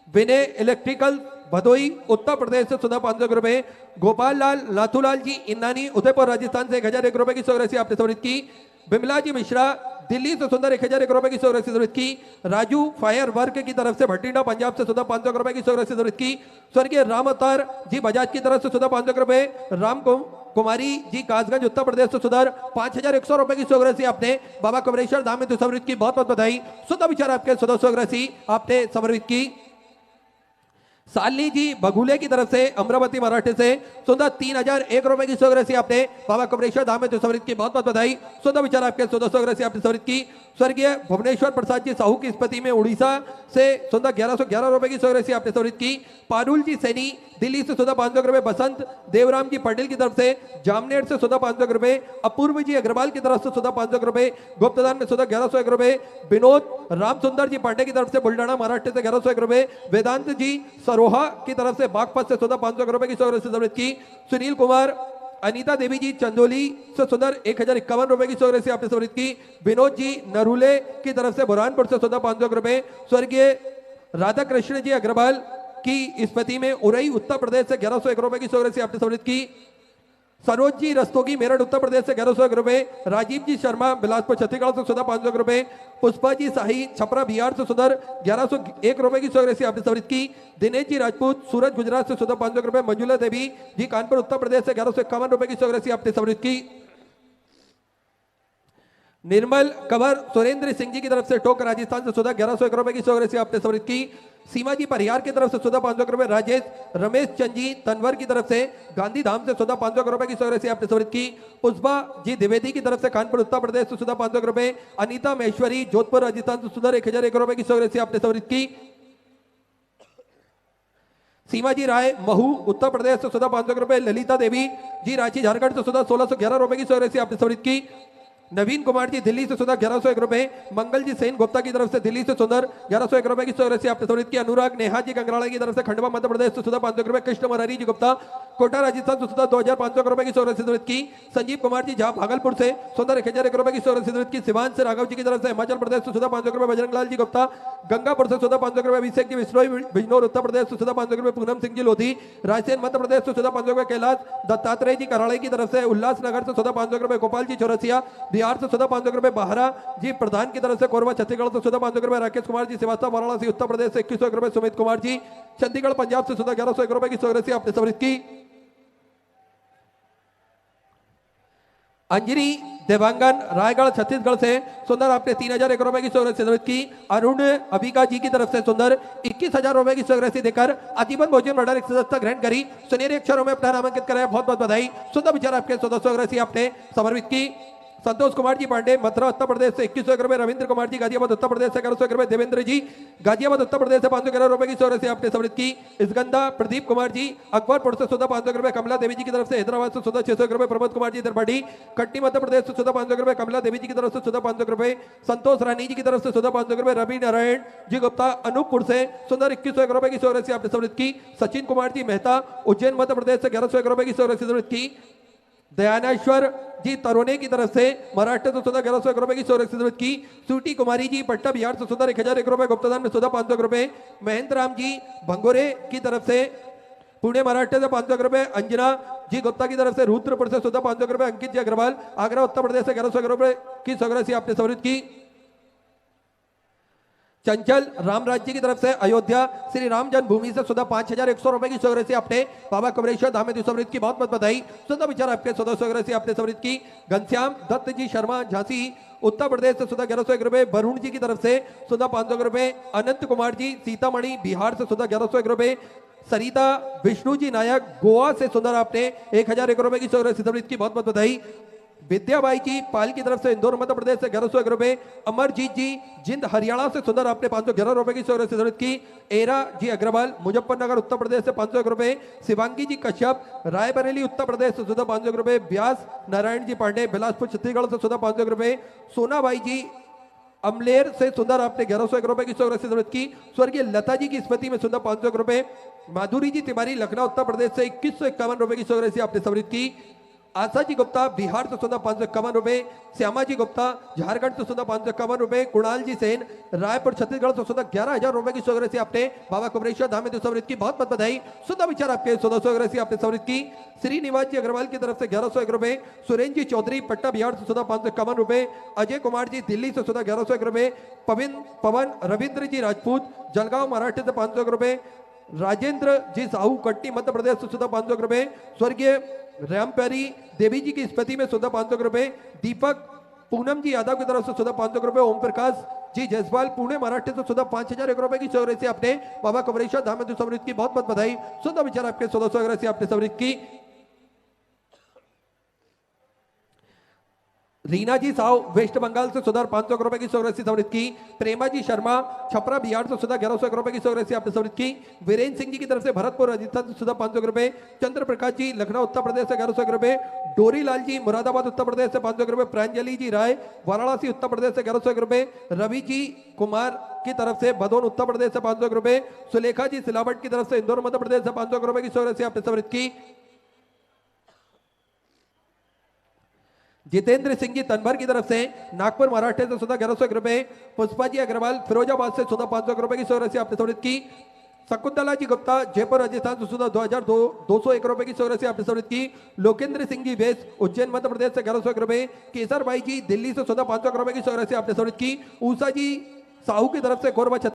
विनय इलेक्ट्रिकल भदोई उत्तर प्रदेश से 501 रुपए। गोपाल लाल लाथूलाल जी इन्नानी उदयपुर राजस्थान से 1001 रुपए की सहयोग राशि आपने समर्पित की। बिमला जी मिश्रा दिल्ली से सुंदर 1001 रुपए की सहयोग राशि समर्पित की। राजू फायर वर्क की तरफ से भटिंडा पंजाब से 501 रुपए की सहयोग राशि समर्पित की। स्वर्गीय राम अवतार जी बजाज की तरफ से 501 रुपए। राम कुमारी जी कासगंज उत्तर प्रदेश से सुधर 5100 रुपए की सहयोग राशि आपने बाबा कमरेश्वर धाम हेतु समर्पित की, बहुत बहुत बधाई। सुधा विचार आपके 100 सहयोग राशि आपने समर्पित की। साली जी बघुले की तरफ से अमरावती महाराष्ट्र से सुंदर 3001 रुपए की सहयोग राशि आपने बाबा कमरेश्वर धाम हेतु समर्पित की, बहुत बहुत बधाई। सुधा विचार आपके 100 सहयोग राशि आपने समर्पित की। स्वर्गीय भुवनेश्वर प्रसाद जी साहू की स्मृति में उड़ीसा से सुंदर 1111 रुपए की सहयोग राशि आपने समर्पित की। पारुल जी सैनी दिल्ली से 501 रुपए। बसंत देवराम जी पटेल की तरफ से जामनेर से 501 रुपए। अपूर्व जी अग्रवाल की तरफ से 501 रुपए। गुप्तदान में 1101 रुपए। विनोद रामसुंदर जी पांडे की तरफ से बुल्डाना महाराष्ट्र से 1101 रुपए। वेदांत जी सरोहा की तरफ से बागपत से 501 रुपए की सहयोग राशि समर्पित की। सुनील कुमार अनीता देवी जी चंदोली से सुंदर 1051 रुपए की सहयोग राशि आपने समर्पित की। विनोद जी नरूले की तरफ से बुरहानपुर से 501 रुपए। स्वर्गीय राधा कृष्ण जी अग्रवाल की स्मृति में उरई उत्तर प्रदेश से 1101 रुपए की सहयोग राशि आपने समर्पित की। सरोज जी रस्तोगी मेरठ उत्तर प्रदेश से 1101 रुपए। राजीव जी शर्मा बिलासपुर छत्तीसगढ़ से 501 रुपए। पुष्पा जी शाही छपरा बिहार से सुधर 1101 रुपए की सहयोग राशि आपने समर्पित की। दिनेश जी राजपूत सूरत गुजरात से 501 रुपए। मंजुला देवी जी कानपुर उत्तर प्रदेश से 1151 रुपए की सहयोग राशि आपने समर्पित की। निर्मल कंवर सुरेंद्र सिंह जी की तरफ से टोक राजस्थान से 1101 रुपए की सहयोग राशि आपने समर्पित की। सीमा जी परिहार की तरफ से 501 रुपए। राजेश रमेश चंद जी तनवर की तरफ से गांधी धाम से 501 रुपए की सहयोग राशि आपने समर्पित की। पुष्पा जी द्विवेदी की तरफ से कानपुर उत्तर प्रदेश से 501 रुपए। अनीता महेश्वरी जोधपुर राजस्थान से 1001 रुपए की सहयोग राशि आपने समर्पित की। सीमा जी राय महू उत्तर प्रदेश से सुधा 500 रुपए। ललिता देवी जी रांची झारखंड से सुधा 1611 रुपए की सौ आपने समृद्ध की। नवीन कुमार जी दिल्ली से सुधा 1101 रुपए। मंगल जी सेन गुप्ता की तरफ से दिल्ली से सुंदर 1101 रुपए की सौ आपने समृद्ध की। अनुराग नेहा जी कंगराला की तरफ से खंडवा मध्य प्रदेश से सुधा 500 रुपए। कृष्ण मुरारी जी गुप्ता कोटा राजस्थान से सुधा 2500 रुपए की सौ समृद्ध की। संजीव कुमार जी झा भागलपुर से सुंदर 1001 रुपए की सौ समृद्ध की। शिवान से राघव जी की तरफ से हिमाचल प्रदेश से सुधा 500 रुपए। बजरंग लाल जी गुप्ता गंगापुर से सुधा 500 रुपए। अभिषेक जी विश्नोई बिजनौर उत्तर प्रदेश से सुधा 500 रुपए। पूनम सिंह जी लोधी रायसेन मध्य प्रदेश से सुधा 500 रुपए। कैलाश दत्तात्रेय जी कराड़े की तरफ से उल्लासनगर से सुधा 500 रुपए। गोपाल जी चौरसिया बिहार से सुधा 500 रुपए। बहरा जी प्रधान की तरफ से कोरबा छत्तीसगढ़ से सुधा 500 रुपए। राकेश कुमार जी श्रीवास्तव वाराणसी उत्तर प्रदेश से 2100 रुपए। सुमित कुमार जी चंडीगढ़ पंजाब से सुधा 1101 रुपए की सौ आपने समृद्ध की। अंजनी देवांगन रायगढ़ छत्तीसगढ़ से सुंदर आपने 3001 रुपए की सौ समृद्ध की। अरुण अबिका जी की तरफ से सुंदर 21,000 रुपए की सौ देकर आजीवन भोजन भंडार एक सदस्यता ग्रहण करी। सुनहरे अक्षरों में अपना नामांकित कराया। बहुत बहुत बधाई। सुंदर विचार आपके 1400 आपने समर्पित की। संतोष कुमार जी पांडे मथुरा उत्तर प्रदेश से 2100 रुपए। रविंद्र कुमार जी गाजियाबाद उत्तर प्रदेश से 1100 रुपए। देवेंद्र जी गाजियाबाद उत्तर प्रदेश से 511 रुपए की सौ आपने समृद्ध की। इसगंधा प्रदीप कुमार जी अकबरपुर से सुधा 500 रुपए। कमला देवी जी की तरफ से हैदराबाद से सुधा 600 रुपए। प्रमोद कुमार जी दरबाड़ी कट्टी मध्य प्रदेश से सुधा 500 रुपए। कमला देवी जी की तरफ से सुधा 500 रुपए। संतोष रानी जी की तरफ से सुधा 500 रुपए। रवि नारायण जी गुप्ता अनूपपुर से सुंदर 2101 रुपए की सौ आपने समृद्ध की। सचिन कुमार जी मेहता उज्जैन मध्य प्रदेश से 1101 रुपए की सौ समृद्ध की। दयानेश्वर जी तरोने की तरफ से महाराष्ट्र से सुधा 1101 रुपए की सौ समृद्ध की। सूटी कुमारी जी पट्टा बिहार से सुधा 1001 रुपए। गुप्तदान में सुधा 500 रुपए। महेंद्र राम जी भंगोरे की तरफ से पुणे महाराष्ट्र से 500 रुपए। अंजना जी गुप्ता की तरफ से रुद्रपुर से सुधा 500 रुपए। अंकित जी अग्रवाल आगरा उत्तर प्रदेश से 1101 रुपए की सौ आपने समृद्ध की। चंचल रामराज जी की तरफ से अयोध्या श्री राम जन्मभूमि से सुधा 5100 रुपए की सौ आपने बाबा कमरेश्वर धाम में समृद्ध की। बहुत बहुत बधाई। सुधा विचार आपके 1400 आपने समृद्ध की। घनश्याम दत्त जी शर्मा झांसी उत्तर प्रदेश से सुधा 1101 रुपए। वरुण जी की तरफ से सुधा 500 रुपए। अनंत कुमार जी सीतामढ़ी बिहार से सुधा 1101 रुपए। सरिता विष्णु जी नायक गोवा से सुंदर आपने 1001 रुपए की सौ समृद्ध की। बहुत बहुत बधाई। विद्याबाई जी पाल की तरफ से इंदौर मध्य प्रदेश से 1101 रुपए। अमरजीत जी जिंद हरियाणा से सुंदर आपने 511 रुपए की सौ समृद्ध की। एरा जी अग्रवाल मुजफ्फरनगर उत्तर प्रदेश से 501 रुपए। शिवांगी जी कश्यप रायबरेली उत्तर प्रदेश से सुधा 501 रुपए। व्यास नारायण जी पांडे बिलासपुर छत्तीसगढ़ से सुधा 501 रुपए। सोनाबाई जी अमलेर से सुंदर आपने 1101 रुपए की सौ समृद्ध की। स्वर्गीय लता जी की स्मृति में सुधा 501 रुपए। माधुरी जी तिवारी लखनऊ उत्तर प्रदेश से 2151 रुपए की सौ आपने समृद्ध की। आशा जी गुप्ता बिहार से सुधा 551 रुपए। श्यामा जी गुप्ता झारखंड से सुधा 551 रुपए। कुणाल जी सेन रायपुर छत्तीसगढ़ से सुधा 11,000 रुपए की सौ आपने बाबा कमरेश्वर धाम में समृद्ध की। बहुत बहुत बधाई। सुधा विचार आपके 1400 आपने समृद्ध की। श्रीनिवास जी अग्रवाल की तरफ से 1101 रुपए। सुरेंद्र जी चौधरी पट्टा बिहार से सुधा 551 रुपए। अजय कुमार जी दिल्ली से सुधा 1101 रुपए। पवन रविंद्र जी राजपूत जलगांव महाराष्ट्र से 500 रुपए। राजेंद्र जी साहू कट्टी मध्य प्रदेश से सुधा 500 रुपए। स्वर्गीय रामप्यारी देवी जी की स्मृति में सुधा 500 रुपए। दीपक पूनम जी यादव की तरफ से सुधा 500 रुपए। ओम प्रकाश जी जयसवाल पुणे महाराष्ट्र से सुधा 5001 रुपए की सौ आपने बाबा कमरेश्वर धाम में समृद्ध की। बहुत बहुत बधाई। सुधा विचार आपके 1600 आपने समृद्ध की। रीना जी साव वेस्ट बंगाल से सुधा 500 रुपए की सौ समृद्ध की। प्रेमा जी शर्मा छपरा बिहार से सुधा 1101 रुपए की सौ आपने समृद्ध की। वीरेंद्र सिंह जी की तरफ से भरतपुर राजस्थान से सुधा 500 रुपए। चंद्र प्रकाश जी लखनऊ उत्तर प्रदेश से 1101 रुपए। डोरी लाल जी मुरादाबाद उत्तर प्रदेश से 500 रुपए। प्रांजलि जी राय वाराणसी उत्तर प्रदेश से 1101 रुपए। रवि जी कुमार की तरफ से भदोन उत्तर प्रदेश से 500 रुपए। सुलेखा जी सिलावट की तरफ से इंदौर मध्य प्रदेश से 500 रुपए की सौ आपने समृद्ध की। जितेंद्र सिंह जी तनभर की तरफ से नागपुर महाराष्ट्र से सुधा 1101 रुपए। पुष्पा जी अग्रवाल फिरोजाबाद से सुधा 500 रुपए की सौ आपने समृद्ध की। शकुंतला जी गुप्ता जयपुर राजस्थान से सुधा 2201 रुपए की सौ आपने समृद्ध की। लोकेंद्र सिंह जी वेश उज्जैन मध्य प्रदेश से 1101 रुपए। केसर भाई जी दिल्ली से सुधा 500 रुपए की सौ आपने समृद्ध की। ऊषा जी साहू की तरफ से कोरबा